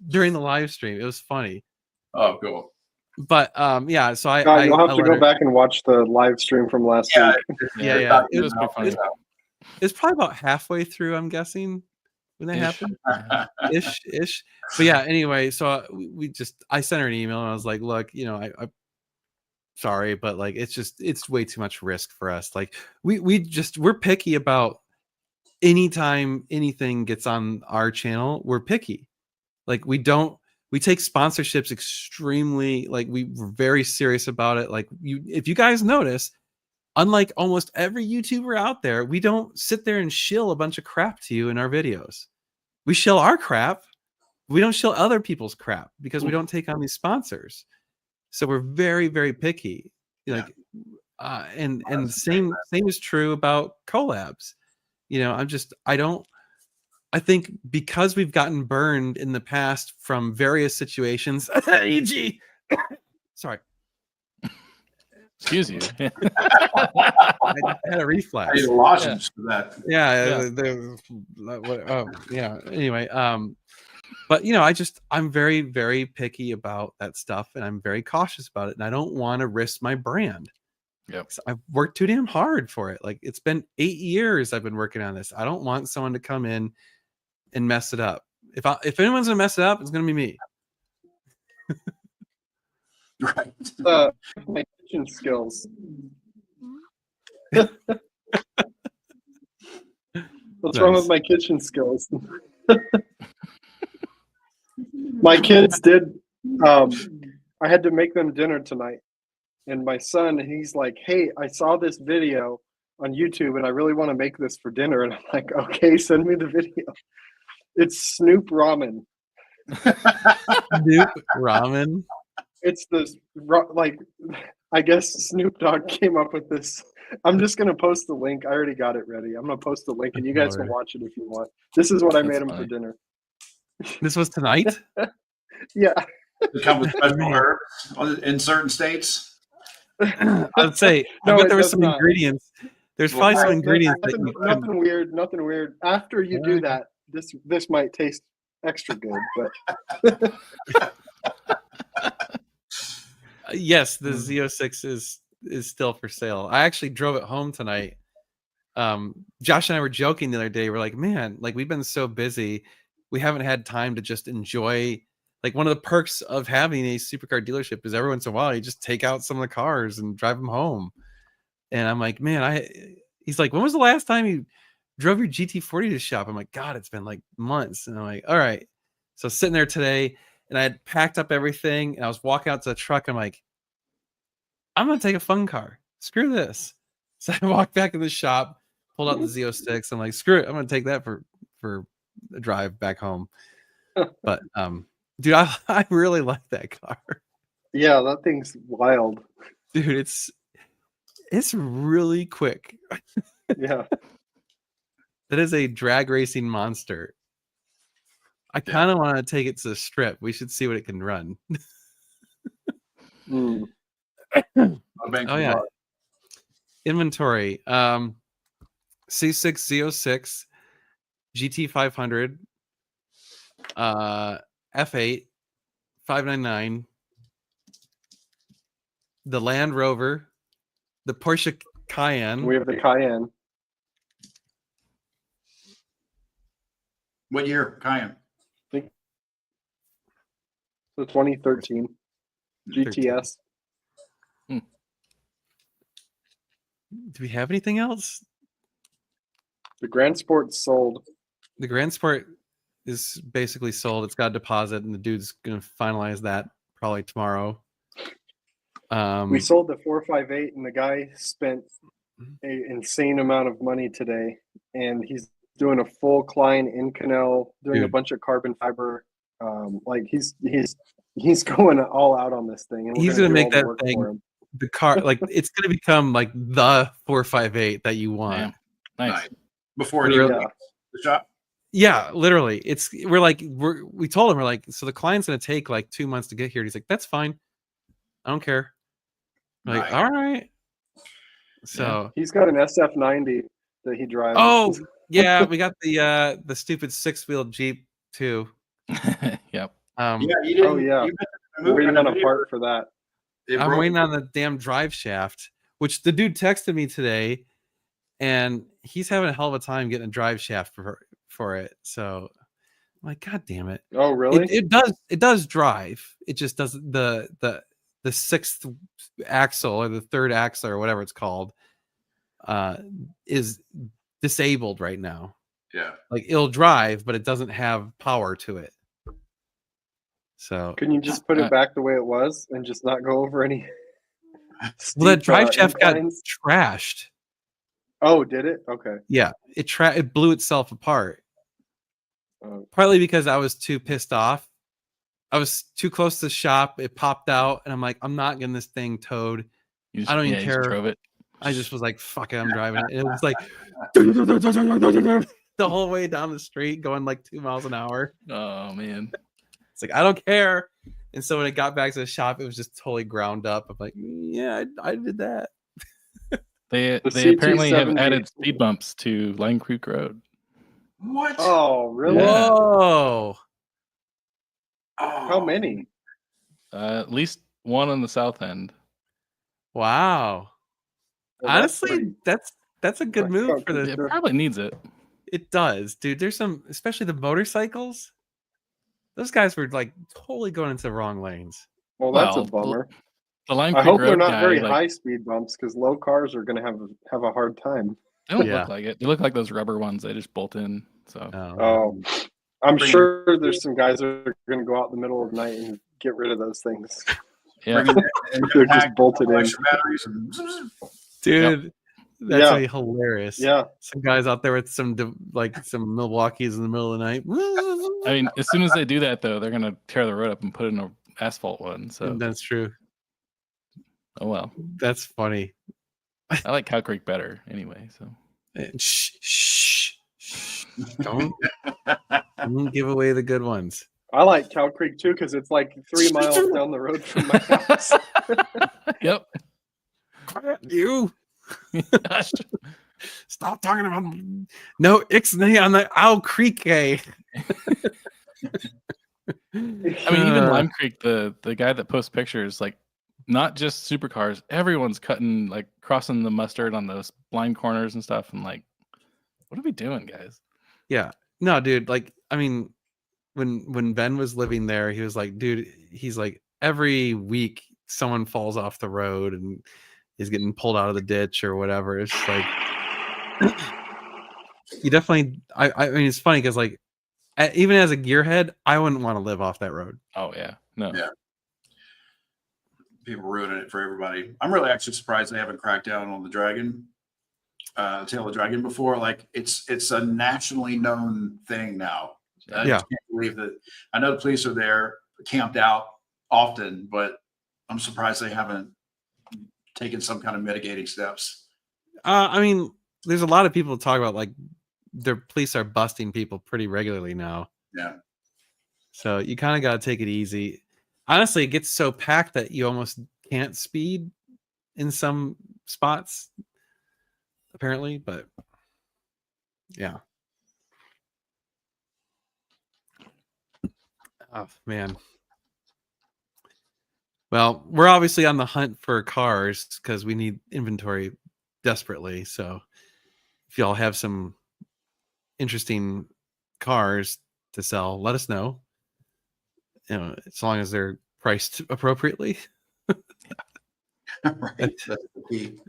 during the live stream. It was funny. Oh, cool. But yeah, so you'll have to go back and watch the live stream from last week. Yeah. It's probably about halfway through, I'm guessing, when that happened. Ish. But yeah, anyway, so I sent her an email and I was like, look, I sorry, but like it's way too much risk for us. Like we're picky about anytime anything gets on our channel, we're picky. Like we take sponsorships extremely, like we're very serious about it. Like if you guys notice, unlike almost every YouTuber out there, we don't sit there and shill a bunch of crap to you in our videos. We shill our crap. We don't shill other people's crap because we don't take on these sponsors. So we're very, very picky. Like, and the same is true about collabs. I think because we've gotten burned in the past from various situations. E.g. Sorry. Excuse you. I had a reflex. I need a lozenge for that. Anyway, but I'm very, very picky about that stuff, and I'm very cautious about it, and I don't want to risk my brand. Yep. I've worked too damn hard for it. Like it's been 8 years I've been working on this. I don't want someone to come in and mess it up. If anyone's gonna mess it up, it's gonna be me. Right. My kitchen skills. What's wrong with my kitchen skills? My kids did. I had to make them dinner tonight, and my son, he's like, "Hey, I saw this video on YouTube, and I really want to make this for dinner." And I'm like, "Okay, send me the video." It's Snoop Ramen. Snoop Ramen. It's this, like, I guess Snoop Dogg came up with this. I'm just going to post the link. I already got it ready. I'm going to post the link, and you guys can watch it if you want. This is what I made him for dinner. This was tonight? Yeah. It comes with special herbs in certain states. I'd say, I bet there were some ingredients. There's probably some ingredients. Nothing weird. After you do that, this might taste extra good, but yes, the Z06 is still for sale. I actually drove it home tonight Josh and I were joking the other day. We're like, man, like we've been so busy, we haven't had time to just enjoy. Like one of the perks of having a supercar dealership is every once in a while you just take out some of the cars and drive them home. And I'm like, man, he's like, when was the last time you drove your GT40 to shop? I'm like, God, it's been like months. And I'm like, all right. So sitting there today, and I had packed up everything, and I was walking out to the truck. I'm like, I'm gonna take a fun car. Screw this. So I walked back in the shop, pulled out the Z06. I'm like, screw it. I'm gonna take that for a drive back home. But dude, I really like that car. Yeah, that thing's wild. Dude, it's really quick. Yeah. That is a drag racing monster. I kind of want to take it to the strip. We should see what it can run. Mm. Oh yeah. Inventory. C6 Z06, GT500, F8, 599, the Land Rover, the Porsche Cayenne. We have the Cayenne. What year, Cayenne? The 2013 GTS. Do we have anything else? The Grand Sport sold. The Grand Sport is basically sold. It's got a deposit, and the dude's going to finalize that probably tomorrow. We sold the 458, and the guy spent an insane amount of money today, and he's doing a full Klein Inconel, doing a bunch of carbon fiber. Like he's going all out on this thing, and he's going to make that thing the car. Like it's going to become like the 458 that you want. Yeah. Nice. Before it even leaves the shop. Yeah, literally. We told him, we're like, so the client's going to take like 2 months to get here. He's like, that's fine. I don't care. I'm like, all right. So he's got an SF90 that he drives. Oh yeah, we got the stupid 6-wheel Jeep too. Yep. You didn't. Oh yeah. We're waiting on a part for that. I'm waiting on the damn drive shaft, which the dude texted me today, and he's having a hell of a time getting a drive shaft for it. So I'm like, God damn it. Oh really? It does drive. It just doesn't the sixth axle or the third axle or whatever it's called is disabled right now. Yeah. Like it'll drive, but it doesn't have power to it. So can you just put it back the way it was and just not go over any well, that drive shaft got trashed. Oh, did it? Okay. Yeah, it blew itself apart. Partly because I was too pissed off. I was too close to the shop. It popped out, and I'm like, I'm not getting this thing towed. I don't even care. Drove it. I just was like, fuck it, I'm driving it. And it was like the whole way down the street, going like 2 miles an hour. Oh man. It's like, I don't care. And so when it got back to the shop, it was just totally ground up. I'm like, yeah, I did that. They apparently have added speed bumps to Line Creek Road. What? Oh, really? Yeah. Whoa. How many? At least one on the south end. Wow. Well, honestly, that's a good move for the. It probably needs it. It does, dude. There's some, especially the motorcycles. Those guys were like totally going into the wrong lanes. Well, that's a bummer. The Line Creek I hope Road they're not guy, very high speed bumps because low cars are going to have a hard time. They don't look like it. They look like those rubber ones. They just bolt in. So. I'm sure there's some guys that are going to go out in the middle of the night and get rid of those things. Yeah, they're just bolted in. Dude, that's really hilarious. Yeah, some guys out there with some Milwaukee's in the middle of the night. I mean, as soon as they do that, though, they're gonna tear the road up and put in an asphalt one. So that's true. Oh well, that's funny. I like Cow Creek better anyway. So shh. Don't give away the good ones. I like Cow Creek too because it's like 3 miles down the road from my house. Yep. You stop talking about no ixnay on the Owl Creek. I mean, even Lime Creek, the guy that posts pictures, like not just supercars. Everyone's cutting, like crossing the mustard on those blind corners and stuff. And like, what are we doing, guys? Yeah. No, dude. Like, I mean, when Ben was living there, he was like, dude, he's like, every week someone falls off the road and is getting pulled out of the ditch or whatever. It's just like, you definitely. I mean, it's funny because like, even as a gearhead, I wouldn't want to live off that road. Oh yeah, no. Yeah. People ruining it for everybody. I'm really actually surprised they haven't cracked down on the Dragon, Tail of the Dragon before. Like it's a nationally known thing now. I just can't believe that. I know the police are there, camped out often, but I'm surprised they haven't taken some kind of mitigating steps. I mean, there's a lot of people talk about like their police are busting people pretty regularly now. Yeah. So you kind of got to take it easy. Honestly, it gets so packed that you almost can't speed in some spots, apparently. But yeah. Oh, man. Well, we're obviously on the hunt for cars because we need inventory desperately. So if y'all have some interesting cars to sell, let us know. You know, as long as they're priced appropriately. Right. That's the key.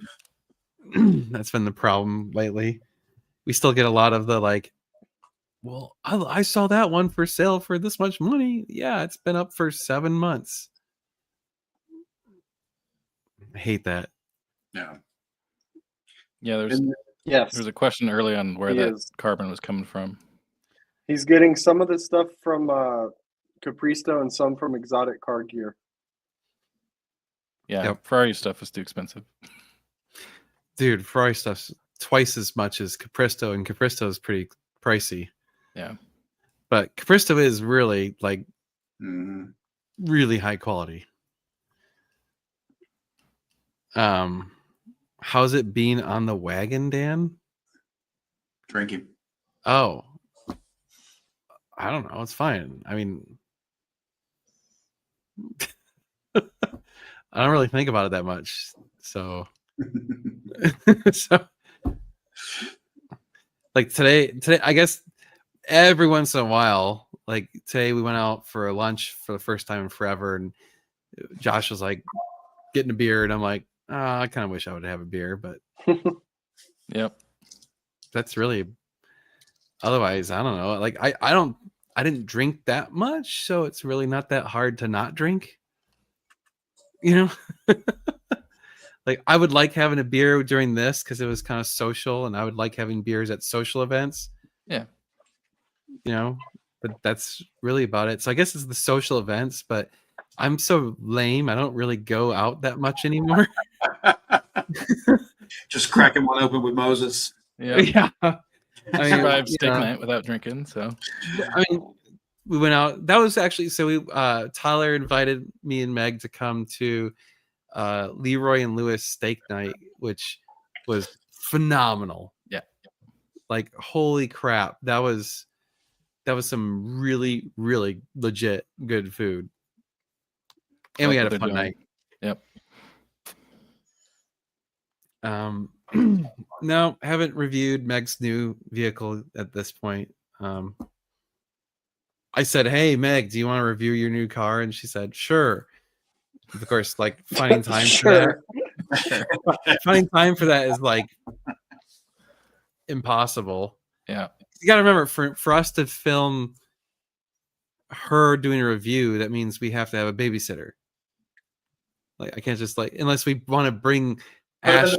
That's been the problem lately. We still get a lot of the like, well, I saw that one for sale for this much money. Yeah, it's been up for 7 months. I hate that. Yeah. Yeah, there's Yes, a question early on where He that is. carbon was coming from. he's getting some of the stuff from Capristo and some from Exotic Car Gear. Yeah, Yep. Ferrari stuff is too expensive. Dude, Ferrari stuff's twice as much as Capristo, and Capristo is pretty pricey. Yeah. But Capristo is really like Mm-hmm. really high quality. How's it being on the wagon, Dan? Drinking. Oh, I don't know. It's fine. I mean, I don't really think about it that much. So, so like today, I guess every once in a while, like today we went out for lunch for the first time in forever. And Josh was like getting a beer. And I'm like, I kind of wish I would have a beer, but Yep. that's really, otherwise, I don't know. Like I didn't drink that much, so it's really not that hard to not drink. You know, like I would like having a beer during this because it was kind of social, and I would like having beers at social events. Yeah. You know, but that's really about it. So I guess it's the social events, but I'm so lame. I don't really go out that much anymore. Just cracking one open with Moses. Yeah. Yeah. I mean, Survived steak yeah. night without drinking, so I mean, we went out. That was actually so we Tyler invited me and Meg to come to Leroy and Lewis steak night, which was phenomenal. Yeah. Like holy crap. That was some really, really legit good food. And we Like had what a fun they're night. doing. Yep. No, haven't reviewed Meg's new vehicle at this point. I said, "Hey, Meg, do you want to review your new car?" And she said, "Sure." Of course, like finding time Sure. for that. Finding time for that is like impossible. Yeah. You got to remember, for us to film her doing a review, that means we have to have a babysitter. Like I can't just like, unless we want to bring Ash,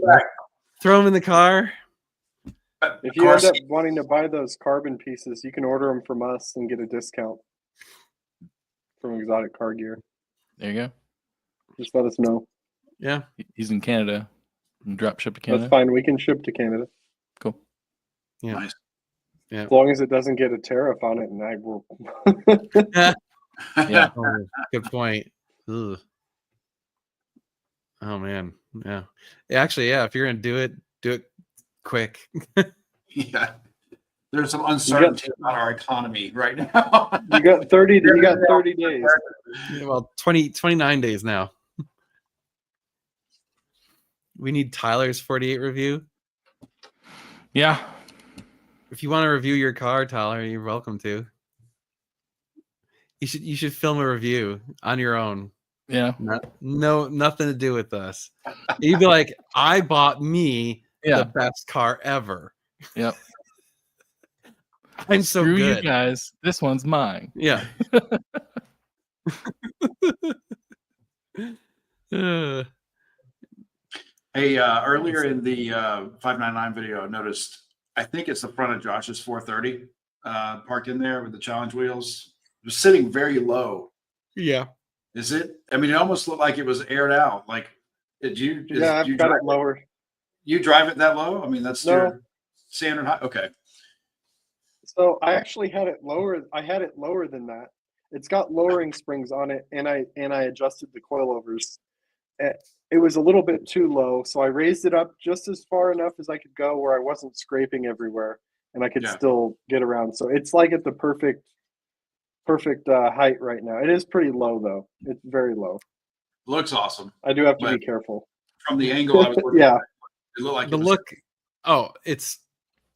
throw him in the car. If you end up wanting to buy those carbon pieces, you can order them from us and get a discount from Exotic Car Gear. There you go. Just let us know. Yeah. He's in Canada. Drop ship to Canada. That's fine. We can ship to Canada. Cool. Yeah. Nice. Yeah. As long as it doesn't get a tariff on it, and I will. Yeah. Oh, good point. Ugh. Oh man. Yeah. Actually, yeah. If you're gonna do it quick. Yeah. There's some uncertainty about our economy right now. You got 30 days. Well, 29 days now. We need Tyler's 48 review. Yeah. If you want to review your car, Tyler, you're welcome to. You should film a review on your own. Yeah. Nothing to do with us. You'd be like, I bought me the best car ever. Yep. I'm so Screw good. You guys. This one's mine. Yeah. Hey, earlier in the 599 video, I noticed, I think it's the front of Josh's 430 parked in there with the challenge wheels. It was sitting very low. Yeah. Is it? I mean, it almost looked like it was aired out. Like, I've got it lower. You drive it that low? I mean, that's your standard height. Okay. So I actually had it lower. I had it lower than that. It's got lowering springs on it, and I adjusted the coilovers. It was a little bit too low, so I raised it up just as far enough as I could go where I wasn't scraping everywhere, and I could still get around. So it's like at the perfect height right now. It is pretty low though. It's very low. Looks awesome. I do have to be careful. From the angle I was looking at, it looked like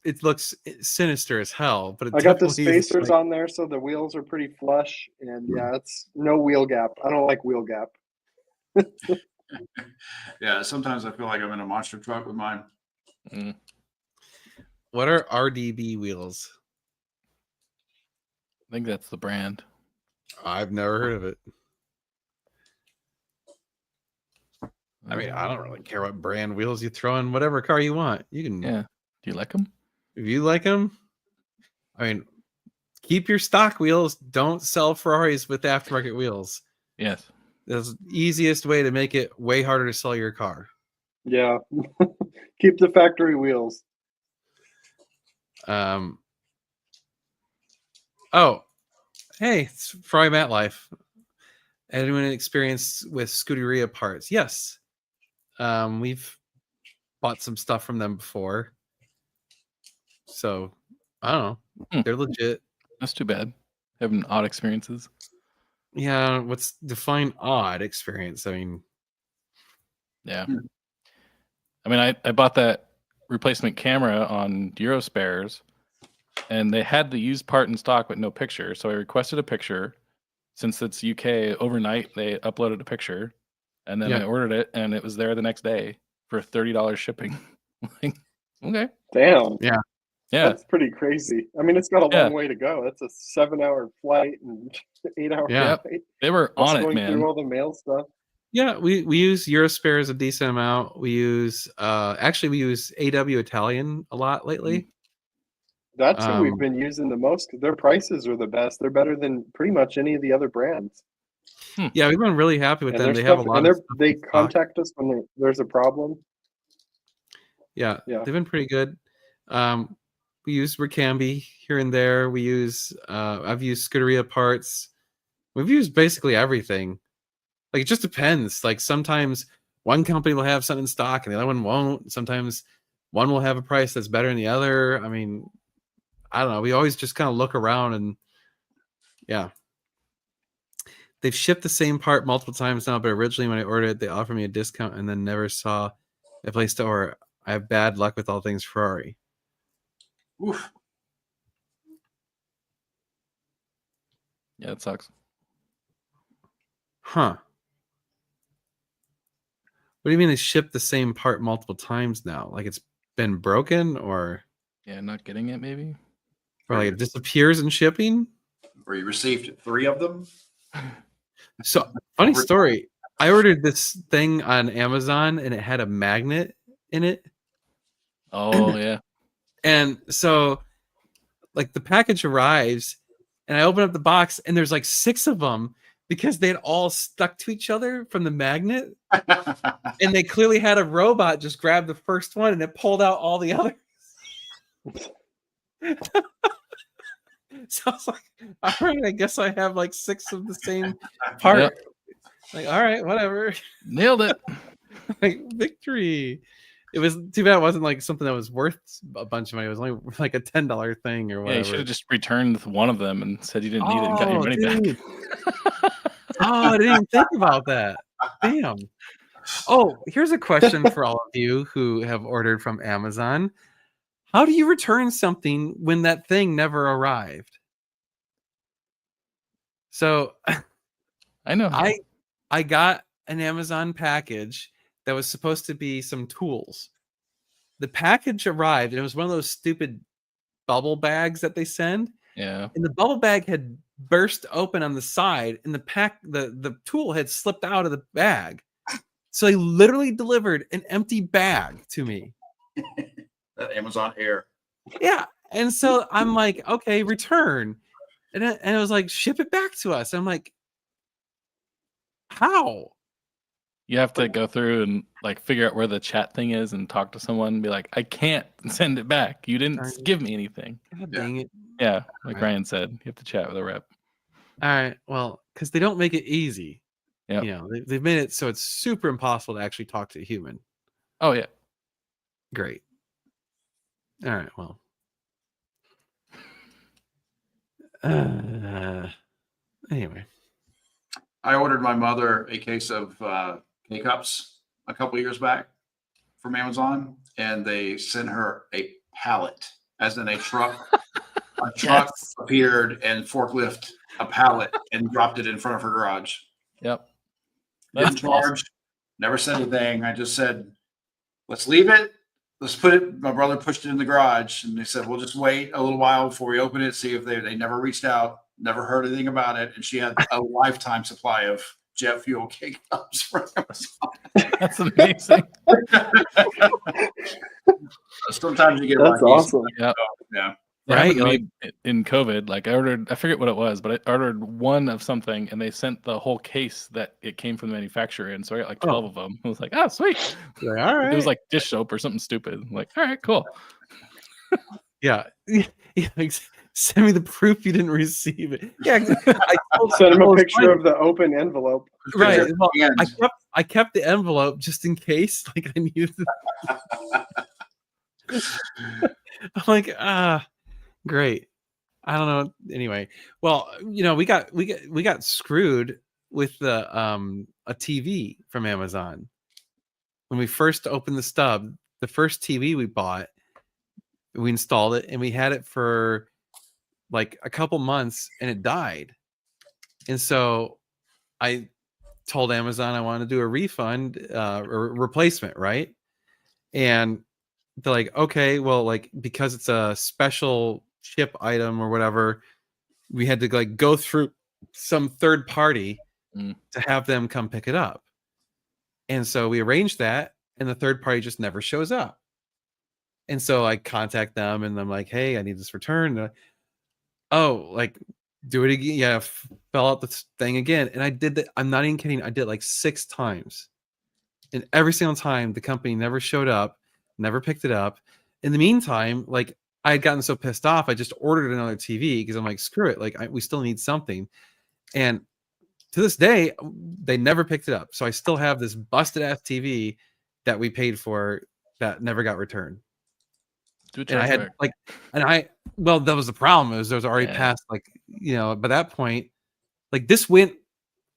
it looks sinister as hell, but I got the spacers on there, so the wheels are pretty flush, and it's no wheel gap. I don't like wheel gap. Yeah, sometimes I feel like I'm in a monster truck with mine. What are RDB wheels? I think that's the brand. I've never heard of it. I mean, I don't really care what brand wheels you throw in whatever car you want. You can. Yeah. Do you like them? If you like them, I mean, keep your stock wheels. Don't sell Ferraris with aftermarket wheels. Yes. That's the easiest way to make it way harder to sell your car. Yeah. Keep the factory wheels. Oh, hey, it's Ferrari Matt Life. Anyone experience with Scuderia parts? Yes. We've bought some stuff from them before. So, I don't know. They're legit. That's too bad. Having odd experiences. Yeah, what's define odd experience? I mean, yeah. I mean, I bought that replacement camera on Eurospares, and they had the used part in stock but no picture. So I requested a picture. Since it's UK, overnight they uploaded a picture, and then I ordered it, and it was there the next day for $30 shipping. Like, okay. Damn. Yeah. That's pretty crazy. I mean, it's got a long way to go. That's a 7-hour flight and 8-hour flight. They were on it, man. Through all the mail stuff. Yeah, we use Eurospares a decent amount. We use AW Italian a lot lately. That's who we've been using the most. Their prices are the best. They're better than pretty much any of the other brands. Yeah, we've been really happy with them. They have a lot of stuff. They contact us when there's a problem. Yeah, they've been pretty good. We use Ricambi here and there. We use I've used Scuderia parts. We've used basically everything. Like, it just depends. Like, sometimes one company will have something in stock and the other one won't. Sometimes one will have a price that's better than the other. I mean, I don't know. We always just kind of look around and they've shipped the same part multiple times now, but originally when I ordered it, they offered me a discount and then never saw a place to order. I have bad luck with all things Ferrari. Oof. Yeah, it sucks. Huh. What do you mean they shipped the same part multiple times now? Like, it's been broken, or not getting it, maybe? Or like it disappears in shipping? Or you received 3 of them? So, funny story. I ordered this thing on Amazon and it had a magnet in it. Oh, yeah. And so, like, the package arrives and I open up the box and there's like 6 of them because they had all stuck to each other from the magnet. And they clearly had a robot just grab the first one and it pulled out all the others. So I was like, all right, I guess I have like 6 of the same part. Yep. Like, all right, whatever. Nailed it. Like, victory. It was too bad it wasn't like something that was worth a bunch of money. It was only like a $10 thing or whatever. Yeah, you should have just returned one of them and said you didn't need it and got your money back. Oh, I didn't even think about that. Damn. Oh, here's a question for all of you who have ordered from Amazon. How do you return something when that thing never arrived? So I know. I got an Amazon package that was supposed to be some tools. The package arrived and it was one of those stupid bubble bags that they send. Yeah. And the bubble bag had burst open on the side and the tool had slipped out of the bag. So they literally delivered an empty bag to me. That Amazon Air. Yeah. And so I'm like, okay, return. And it was like, ship it back to us. I'm like, how? You have to go through and like figure out where the chat thing is and talk to someone and be like, I can't send it back. You didn't give me anything. God dang it. Yeah. Like Right. Ryan said, you have to chat with a rep. All right. Well, because they don't make it easy. Yep. You know, they've made it so it's super impossible to actually talk to a human. Oh, yeah. Great. All right. Well. Anyway. I ordered my mother a case of K-Cups a couple years back from Amazon, and they sent her a pallet, as in a truck. A truck appeared and forklift a pallet and dropped it in front of her garage. Yep. Didn't charge, never said anything. I just said, let's leave it. Let's put it. My brother pushed it in the garage, and they said, we'll just wait a little while before we open it, see if they never reached out, never heard anything about it. And she had a lifetime supply of jet fuel K-Cups from Amazon. That's amazing. Sometimes you get That's lucky. awesome. Yep. Yeah. Right, Right. In COVID, like I forget what it was, but I ordered one of something and they sent the whole case that it came from the manufacturer in. So I got like 12 of them. I was like, oh, sweet. All right. It was like dish soap or something stupid. I'm like, all right, cool. Yeah. Send me the proof you didn't receive it. Yeah. Send him a picture of the open envelope. Right. Well, And I kept the envelope just in case. Like I knew. I'm like, great. I don't know. Anyway, well, you know, we got screwed with the a TV from Amazon when we first opened the stub. The first TV we bought, we installed it and we had it for like a couple months and it died. And so I told Amazon I wanted to do a refund or replacement, right? And they're like, okay, well, like because it's a special ship item or whatever, we had to like go through some third party to have them come pick it up. And so we arranged that, and the third party just never shows up. And so I contact them, and I'm like, hey, I need this returned. Oh, like do it again. Yeah, fill out the thing again. And I did that. I'm not even kidding. I did it like 6 times. And every single time the company never showed up, never picked it up. In the meantime, like I had gotten so pissed off, I just ordered another TV because I'm like, screw it. Like we still need something. And to this day, they never picked it up. So I still have this busted ass TV that we paid for that never got returned. And I had well, that was the problem. There was already past, like, you know, by that point, like this went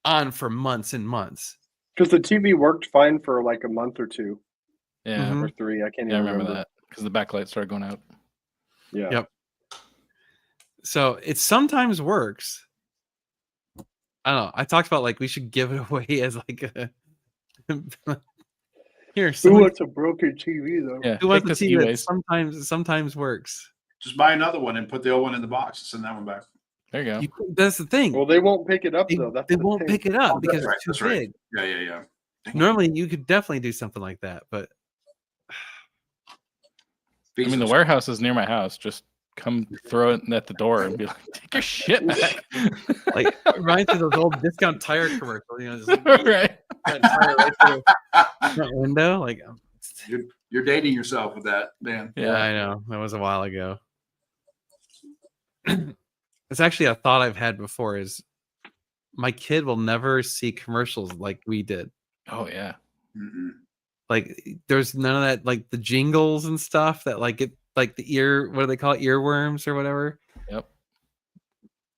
on for months and months. Because the TV worked fine for like a month or 2. Yeah. Or 3. I can't Yeah, I even remember that because the backlight started going out. Yeah. Yep. So it sometimes works. I don't know. I talked about like we should give it away as like a here. Who wants a broken TV though? Yeah. Who wants a TV that sometimes works? just buy another one and put the old one in the box and send that one back. There you go. That's the thing. Well, they won't pick it up though. They won't pick it up because right, it's too big. Right. Yeah. Normally, you could definitely do something like that, but I mean, the warehouse is near my house. Just come throw it at the door and be like, take your shit back. like reminds me of those old discount tire commercials, you know, just like, right. Tire right through the front window. Like you're dating yourself with that, Dan. yeah, I know. That was a while ago. It's actually a thought I've had before is my kid will never see commercials like we did. Oh yeah. Mm-mm. Like there's none of that, like the jingles and stuff that like it, like the ear, what do they call it? Earworms or whatever. Yep.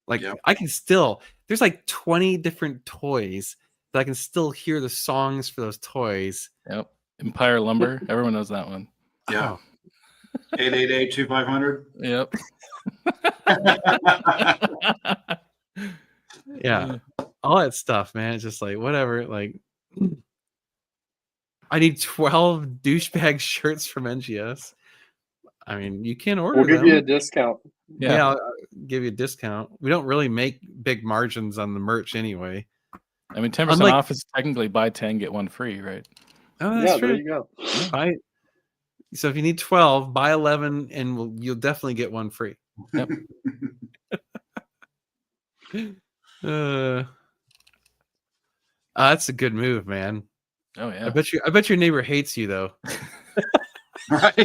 Like I can still, there's like 20 different toys but I can still hear the songs for those toys. Yep. Empire Lumber. Everyone knows that one. Yeah. Oh, 888-2500. Yep. yeah, all that stuff, man. It's just like whatever. Like, I need 12 douchebag shirts from NGS. I mean, you can order We'll give them. you a discount. Yeah, I'll give you a discount. We don't really make big margins on the merch anyway. I mean, 10% Unlike- off is technically buy 10 get one free, right? Oh, that's Yeah, true. there you go. Buy, so if you need 12, buy 11, and you'll definitely get one free. Yep. That's a good move, man. Oh I yeah. bet your neighbor hates you though. Right?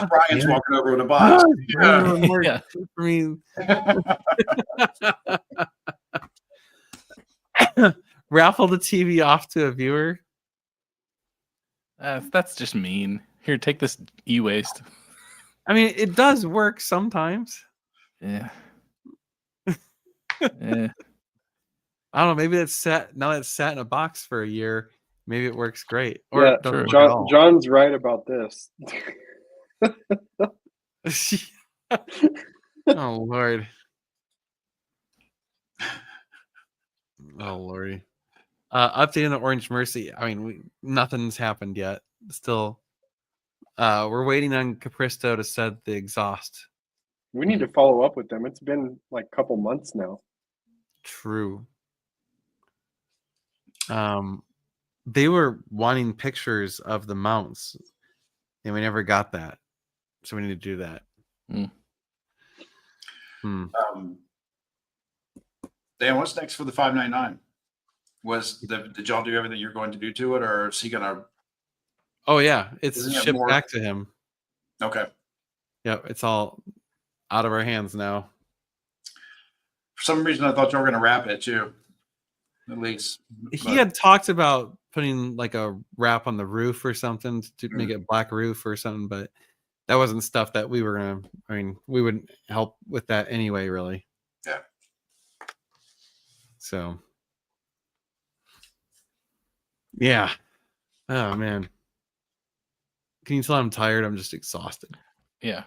Brian's walking over with a box. Yeah. For me. Raffle the TV off to a viewer. That's just mean. Here, take this e-waste. I mean, it does work sometimes. Yeah. Yeah. I don't know. Maybe it's sat now that it's sat in a box for a year. Maybe it works great. Or Yeah, it doesn't work at John, all. John's right about this. Oh Lord. Oh Lordy. Updating the Orange Mercy. I mean, nothing's happened yet. Still, we're waiting on Capristo to set the exhaust. We need to follow up with them. It's been like a couple months now. True. They were wanting pictures of the mounts, and we never got that. So we need to do that. Dan, what's next for the 599? Did y'all do everything you're going to do to it, or is he gonna? Oh yeah, it's Isn't it shipped more- back to him. Okay. Yep, it's all out of our hands now. For some reason, I thought you were gonna wrap it too. At least He had talked about putting like a wrap on the roof or something to make it black roof or something, but that wasn't stuff that we were gonna. I mean, we wouldn't help with that anyway, really. Yeah. So. Yeah. Oh man. Can you tell I'm tired? I'm just exhausted. Yeah.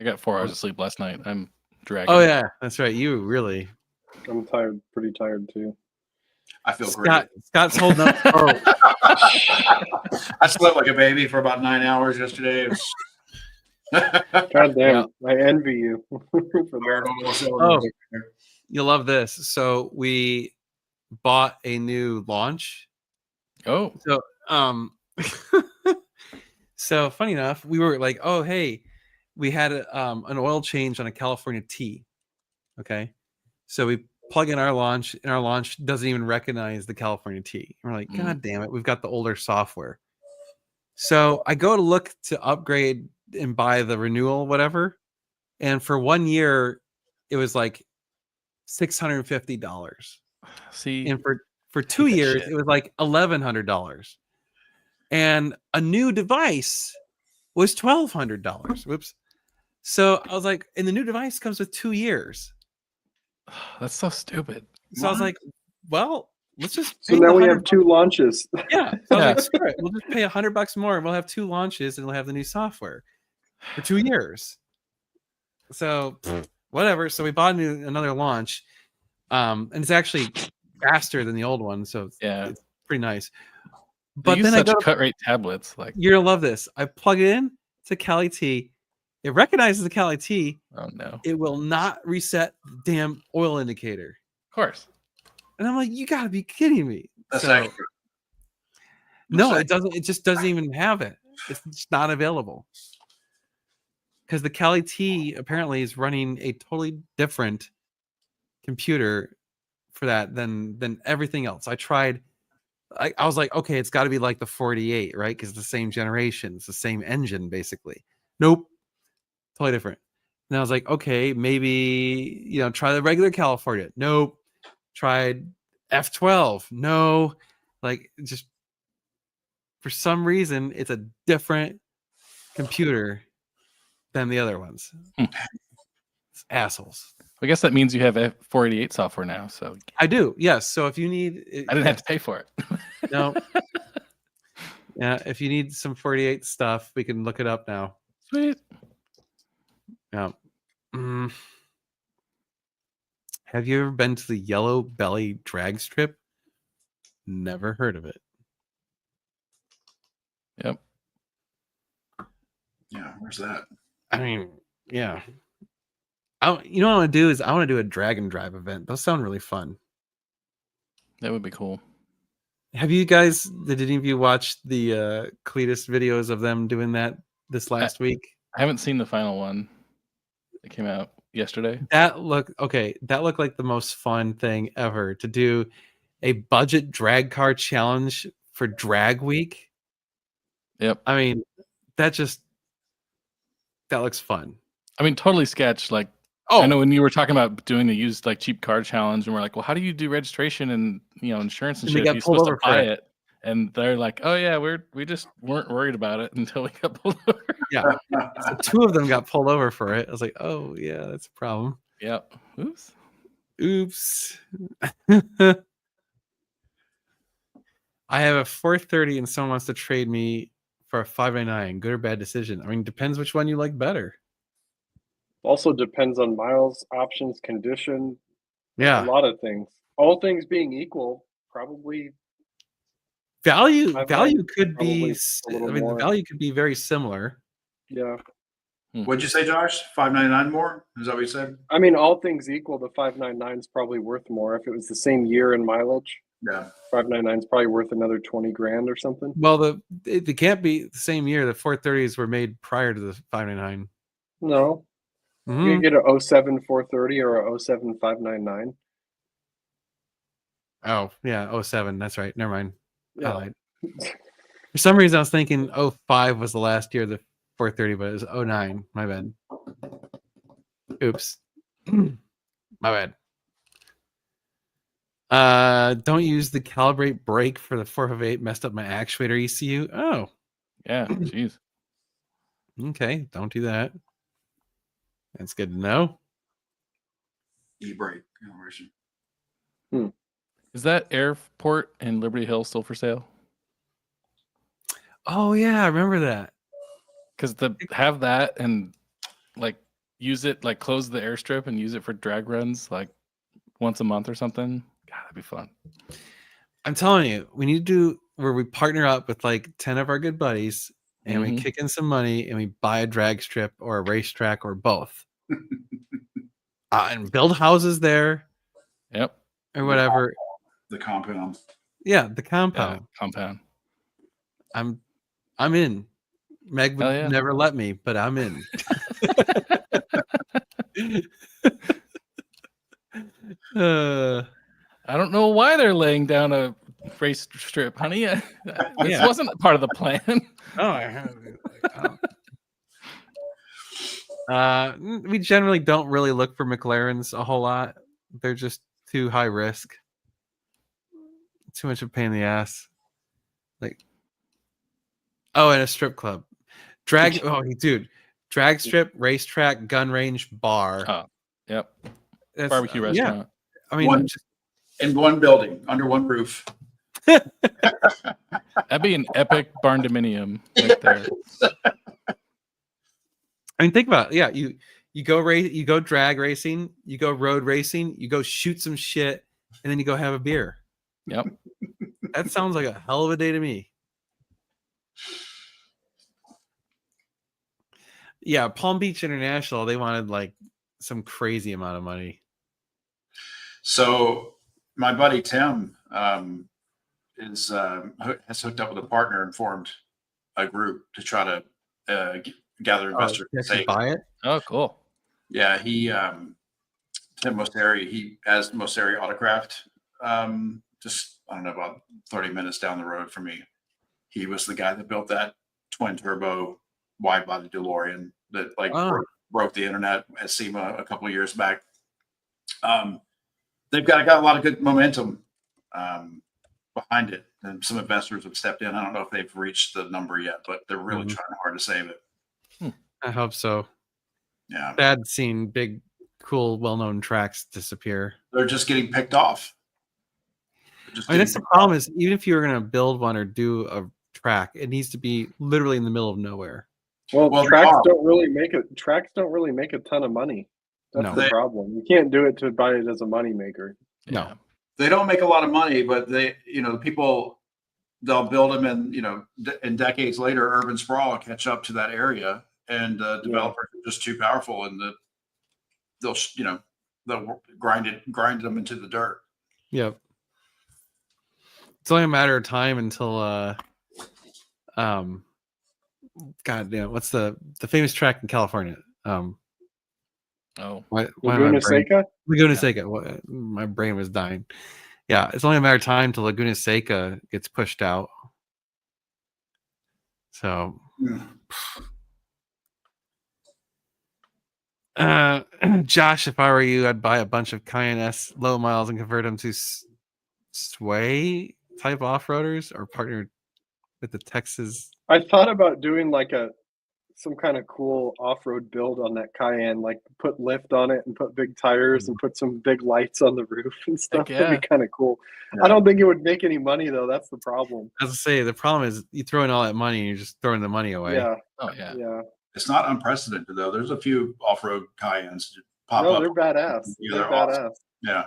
I got 4 hours of sleep last night. I'm dragging. Oh yeah, that's right. You really. I'm tired, pretty tired too. I feel great. Scott's holding up. Oh, I slept like a baby for about 9 hours yesterday. It was- God damn, I envy you. For that. Oh. You'll love this. So we bought a new launch. Oh. So so funny enough, we were like, oh hey, we had an oil change on a California T. Okay. So we plug in our launch, and our launch doesn't even recognize the California T. And we're like, God damn it, we've got the older software. So I go to look to upgrade and buy the renewal, whatever. And for 1 year, it was like $650. See. And for 2 that years, shit. it was like $1,100. And a new device was $1,200. Whoops. So I was like, and the new device comes with 2 years. That's so stupid. So I was like, well, let's just So pay now the we 100 have 2 launches. Yeah. So I was Yeah. like, screw it. We'll just pay $100 more and we'll have 2 launches and we'll have the new software for 2 years. So whatever. So we bought another launch. And it's actually faster than the old one. So Yeah. it's pretty nice. But But then I such go, cut rate tablets. Like, you're gonna love this. I plug it in to Cali T. It recognizes the Cali T. oh no. It will not reset the damn oil indicator. Of course. And I'm like, you gotta be kidding me. That's So- accurate. No, That's it doesn't. It just doesn't even have it. It's just not available. Because the Cali T apparently is running a totally different computer for that than everything else. I tried. I was like, okay, it's got to be like the 48, right? Because it's the same generation, it's the same engine, basically. Nope, totally different. And I was like, okay, maybe try the regular California. Nope. Tried F12. No, like just for some reason, it's a different computer than the other ones. It's assholes. I guess that means you have 488 software now. So I do. Yes. So if you need, I didn't have to pay for it. No. Yeah. If you need some 48 stuff, we can look it up now. Sweet. Yeah. Have you ever been to the Yellow Belly drag strip? Never heard of it. Yep. Yeah, where's that? I mean, yeah. You know what I want to do is I want to do a drag and drive event. Those sound really fun. That would be cool. Have you guys? Did any of you watch the Cletus videos of them doing that this last week? I haven't seen the final one. It came out yesterday. That looked like the most fun thing ever to do a budget drag car challenge for Drag Week. Yep. I mean, that looks fun. I mean, totally sketch. Like, I know when you were talking about doing the used like cheap car challenge, and we're like, well, how do you do registration and insurance and shit if you're supposed to buy it? And they're like, oh yeah, we just weren't worried about it until we got pulled over. Yeah. So 2 of them got pulled over for it. I was like, oh yeah, that's a problem. Yep. Oops. I have a 430 and someone wants to trade me for a 599. Good or bad decision? I mean, depends which one you like better. Also depends on miles, options, condition. Yeah. A lot of things. All things being equal, probably value could be. I mean, the value could be very similar. Yeah. What'd you say, Josh? $599 more? Is that what you said? I mean, all things equal, the 599 is probably worth more if it was the same year and mileage. Yeah. 599 is probably worth another 20 grand or something. Well, it can't be the same year. The 430s were made prior to the 599. No. Mm-hmm. You can get a 07 430 or a 07 599. Oh, yeah, 07. That's right. Never mind. Yeah. For some reason, I was thinking 05 was the last year of the 430, but it was 09. My bad. Oops. My bad. Don't use the calibrate brake for the 458. Messed up my actuator ECU. Oh. Yeah. Jeez. Okay. Don't do that. That's good to know. E-brake calibration. Is that airport in Liberty Hill still for sale? Oh yeah, I remember that. Because have that and like use it, like close the airstrip and use it for drag runs like once a month or something. God, that'd be fun. I'm telling you, we need to do where we partner up with like 10 of our good buddies and we kick in some money and we buy a drag strip or a racetrack or both. And build houses there. Yep. Or whatever. The compound. Yeah, the compound. Yeah, compound. I'm in. Meg would never let me, but I'm in. I don't know why they're laying down a race strip, honey. This wasn't part of the plan. We generally don't really look for McLarens a whole lot. They're just too high risk. Too much of a pain in the ass. Like, and a strip club. Drag strip, racetrack, gun range, bar. Oh, yep. Barbecue restaurant. Yeah. I mean, in one building, under one roof. That'd be an epic barn dominium right there. I mean, think about it. Yeah, you go drag racing, you go road racing, you go shoot some shit, and then you go have a beer. Yep. That sounds like a hell of a day to me. Yeah, Palm Beach International, they wanted like some crazy amount of money. So my buddy Tim has hooked up with a partner and formed a group to try to gather investors. Buy it? Oh, cool. Yeah, Tim Mosseri, he has Mosseri Autocraft. Just, I don't know, about 30 minutes down the road from me. He was the guy that built that twin turbo wide body DeLorean that broke the internet at SEMA a couple of years back. They've got a lot of good momentum behind it, and some investors have stepped in. I don't know if they've reached the number yet, but they're really trying hard to save it. I hope so. Yeah. Bad seeing big cool, well-known tracks disappear. They're just getting picked off. I mean, that's the problem is even if you're going to build one or do a track, it needs to be literally in the middle of nowhere. Well, tracks don't really make a ton of money. That's the problem. You can't do it to buy it as a money maker. No, they don't make a lot of money, but they, the people, they'll build them, and and decades later, urban sprawl will catch up to that area, and developers are just too powerful, and they'll grind them into the dirt. Yep. It's only a matter of time until God damn, what's the famous track in California? Laguna Seca? Laguna Seca. My brain was dying. Yeah, it's only a matter of time till Laguna Seca gets pushed out. So Josh, if I were you, I'd buy a bunch of Cayenne S low miles and convert them to sway type off-roaders or partner with the Texas. I thought about doing like some kind of cool off-road build on that Cayenne, like put lift on it and put big tires and put some big lights on the roof and stuff. That'd be kind of cool. Yeah. I don't think it would make any money though. That's the problem. As I say, the problem is you throw in all that money and you're just throwing the money away. Yeah. Oh yeah. Yeah. It's not unprecedented though. There's a few off-road Cayennes that pop up. They're badass. They're badass. Awesome. Yeah.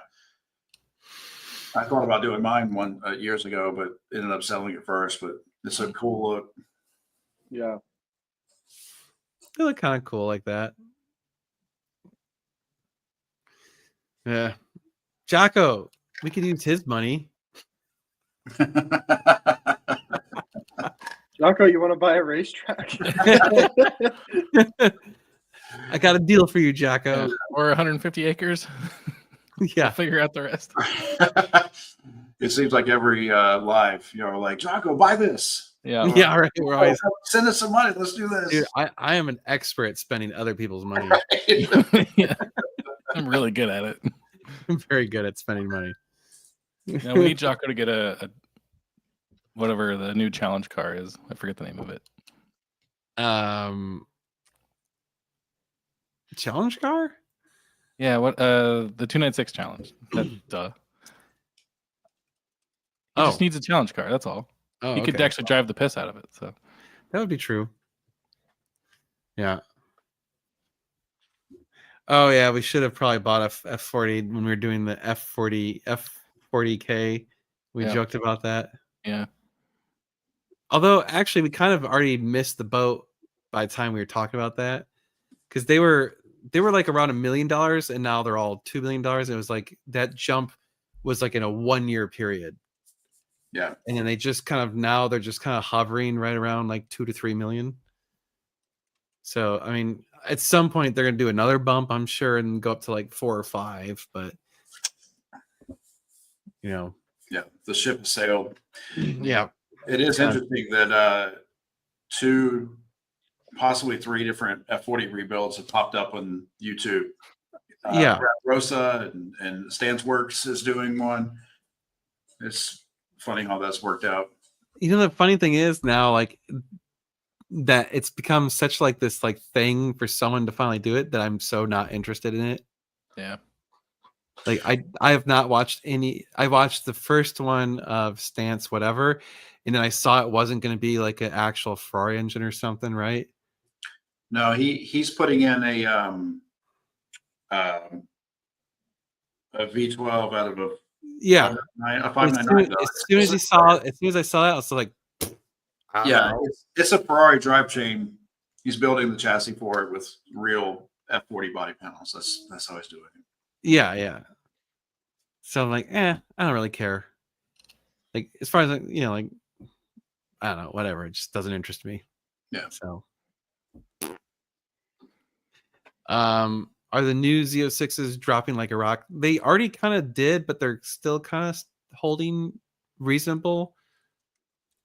I thought about doing mine years ago, but ended up selling it first. But it's a cool look. Yeah. They look kind of cool like that. Yeah. Jocko, we could use his money. Jocko, you want to buy a racetrack? I got a deal for you, Jocko. Yeah. Or 150 acres. Yeah. We'll figure out the rest. It seems like every live, like, Jocko, buy this. Yeah. Yeah, right. We're always send us some money. Let's do this. Dude, I am an expert at spending other people's money. Yeah. I'm really good at it. I'm very good at spending money. Yeah, we need Jocko to get a whatever the new challenge car is. I forget the name of it. Challenge car? Yeah, what the 296 challenge. Duh. He just needs a challenge car, that's all. Oh, he could actually drive the piss out of it. So that would be true. Yeah. Oh yeah, we should have probably bought a F40 when we were doing the F40K. We joked about that. Yeah. Although actually we kind of already missed the boat by the time we were talking about that. Because they were like around $1 million and now they're all $2 million. It was like that jump was like in a 1 year period. Yeah. And then they're just kind of hovering right around like 2 to 3 million. So, I mean, at some point they're going to do another bump, I'm sure, and go up to like 4 or 5, but yeah, the ship has sailed. Yeah. It is interesting that 2, possibly 3 different F40 rebuilds have popped up on YouTube. Rosa and Stansworks is doing one. It's funny how that's worked out. The funny thing is now, like, that it's become such like this like thing for someone to finally do it that I'm so not interested in it. Yeah. Like I have not watched any. I watched the first one of Stance whatever, and then I saw it wasn't going to be like an actual Ferrari engine or something, right? No, he's putting in a V12 out of a yeah. A 599. As soon as I saw that, I was like, yeah, it's a Ferrari drive chain. He's building the chassis for it with real F40 body panels. That's how he's doing it. Yeah. So I'm like, I don't really care. Like as far as like, like I don't know, whatever. It just doesn't interest me. Yeah. So are the new Z06s dropping like a rock? They already kind of did, but they're still kind of holding reasonable.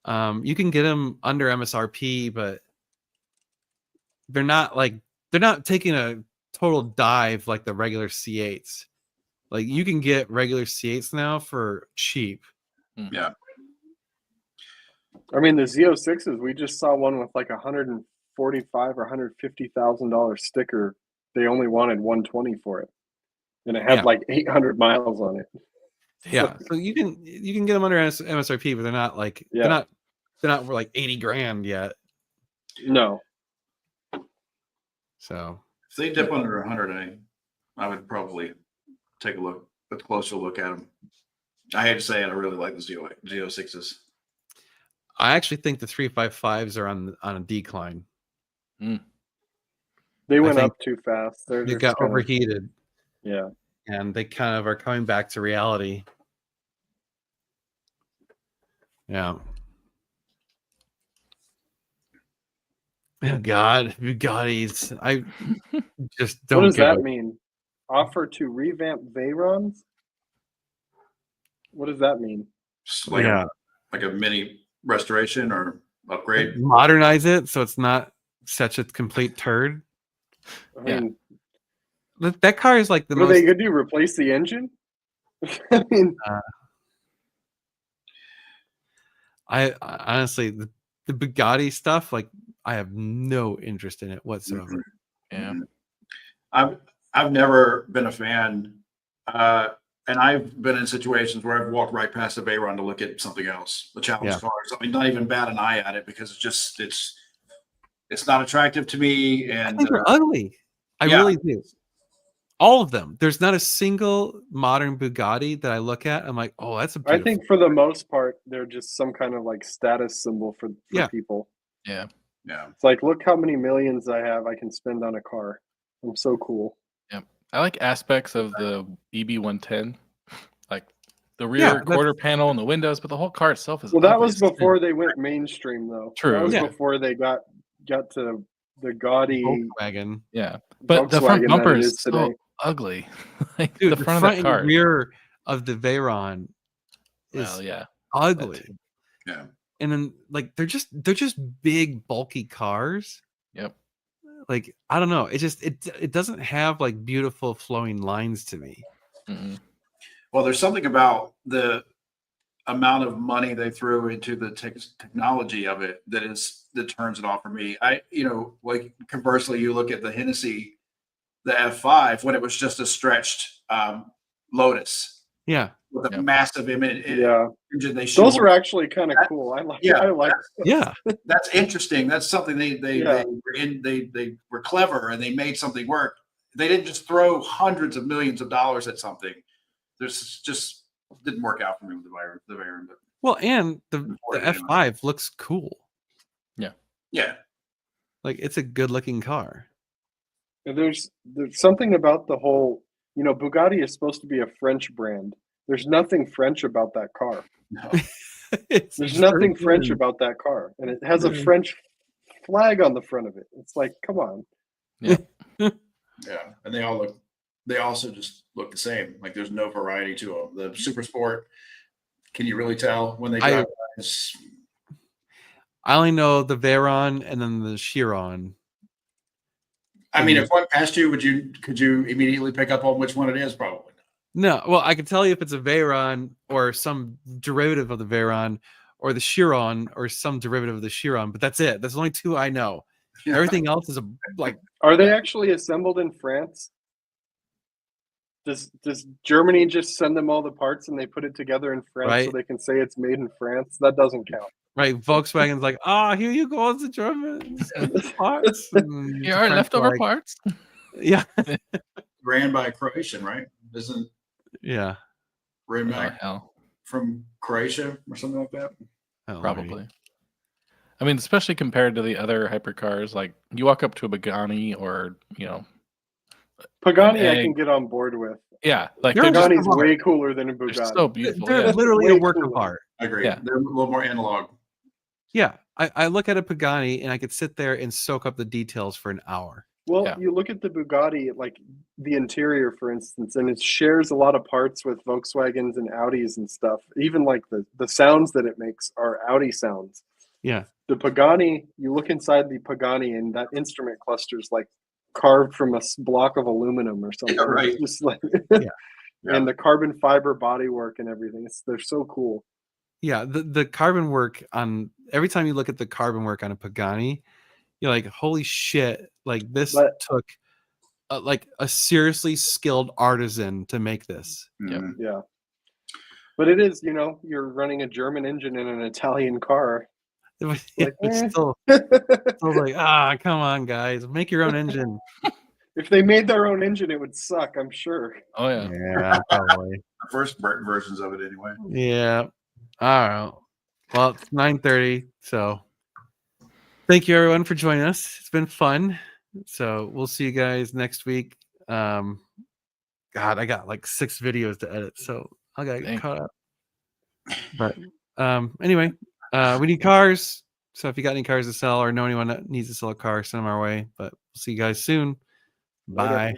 You can get them under MSRP, but they're not taking a total dive like the regular C8s. Like you can get regular C8s now for cheap. Yeah. I mean, the Z06s, we just saw one with like $145,000 or $150,000 sticker. They only wanted $120,000 for it. and it had like 800 miles on it. Yeah, so you can get them under MSRP, but they're not like they're not like 80 grand yet. No. So if they dip under 100, I would probably take a closer look at them. I hate to say it, I really like the Z06s. I actually think the 355s are on a decline. They went up too fast. They got overheated. Yeah. And they kind of are coming back to reality. Yeah. Oh God, Bugattis. I just don't. What does that mean? Offer to revamp Veyrons? What does that mean? Like a mini restoration or upgrade. Modernize it so it's not such a complete turd. I mean, that car is like the most. What are they going to do? Replace the engine? I mean, I honestly, the Bugatti stuff, like, I have no interest in it whatsoever. Yeah, I've never been a fan, and I've been in situations where I've walked right past a Veyron to look at something else, a challenge car or something, not even bat an eye at it because it's not attractive to me, and I think they're ugly. I really do. All of them. There's not a single modern Bugatti that I look at. I'm like, oh, that's a beautiful. I think for the most part, they're just some kind of like status symbol for people. Yeah. It's like, look how many millions I have I can spend on a car. I'm so cool. Yeah. I like aspects of the EB110, like the rear quarter panel and the windows, but the whole car itself is. Well, that was before they went mainstream, though. True. That was before they got to the gaudy Volkswagen. Yeah, but the front bumper is so ugly. Like, dude, the front of that car, and rear of the Veyron is ugly. Yeah, and then like they're just big, bulky cars. Yep. Like, I don't know. It doesn't have like beautiful flowing lines to me. Mm-mm. Well, there's something about the amount of money they threw into the technology of it that turns it off for me. Like conversely, you look at the Hennessy, the F5, when it was just a stretched Lotus. Yeah. With a massive engine. Those are actually kind of cool. I like. Yeah. That's interesting. That's something they were clever and they made something work. They didn't just throw hundreds of millions of dollars at something. There's just didn't work out for me with the Veyron. Well, and the F5 looks cool. Yeah. Yeah. Like, it's a good looking car. There's something about the whole, Bugatti is supposed to be a French brand. There's nothing French about that car. No. There's nothing French about that car. And it has a French flag on the front of it. It's like, come on. Yeah. Yeah. And they also just look the same. Like, there's no variety to them. The Super Sport, can you really tell when they drive? I only know the Veyron and then the Chiron. I mean, if one passed you, could you immediately pick up on which one it is? Probably no. Well, I can tell you if it's a Veyron or some derivative of the Veyron, or the Chiron or some derivative of the Chiron, but that's it. That's the only two I know. Yeah. Everything else is like. Are they actually assembled in France? Does Germany just send them all the parts and they put it together in France so they can say it's made in France? That doesn't count. Right, Volkswagen's like, here you go, the Germans parts. Here are leftover parts. Yeah, ran by a Croatian, right? Isn't ran by from Croatia or something like that? Probably. I mean, especially compared to the other hypercars, like you walk up to a Pagani or Pagani, I can get on board with. Yeah, like Pagani's way cooler than a Bugatti. They're so beautiful. They're literally a work of art. I agree. Yeah. They're a little more analog. Yeah, I look at a Pagani and I could sit there and soak up the details for an hour. Well, you look at the Bugatti, like the interior, for instance, and it shares a lot of parts with Volkswagens and Audis and stuff. Even like the sounds that it makes are Audi sounds. Yeah. The Pagani, you look inside the Pagani and that instrument cluster is like carved from a block of aluminum or something. Yeah, right. It's just like, and the carbon fiber bodywork and everything. They're so cool. Yeah, the carbon work on every time you look at the carbon work on a Pagani, you're like, holy shit! Like this took like a seriously skilled artisan to make this. Yep. Yeah. But it is, you're running a German engine in an Italian car. It's still like, come on, guys, make your own engine. If they made their own engine, it would suck, I'm sure. Oh yeah. Yeah, probably. The first versions of it, anyway. Yeah. All right. Well, it's 9:30, so thank you everyone for joining us. It's been fun. So we'll see you guys next week. God, I got like 6 videos to edit, so I gotta get caught up. But anyway, we need cars. So if you got any cars to sell or know anyone that needs to sell a car, send them our way. But we'll see you guys soon. Bye.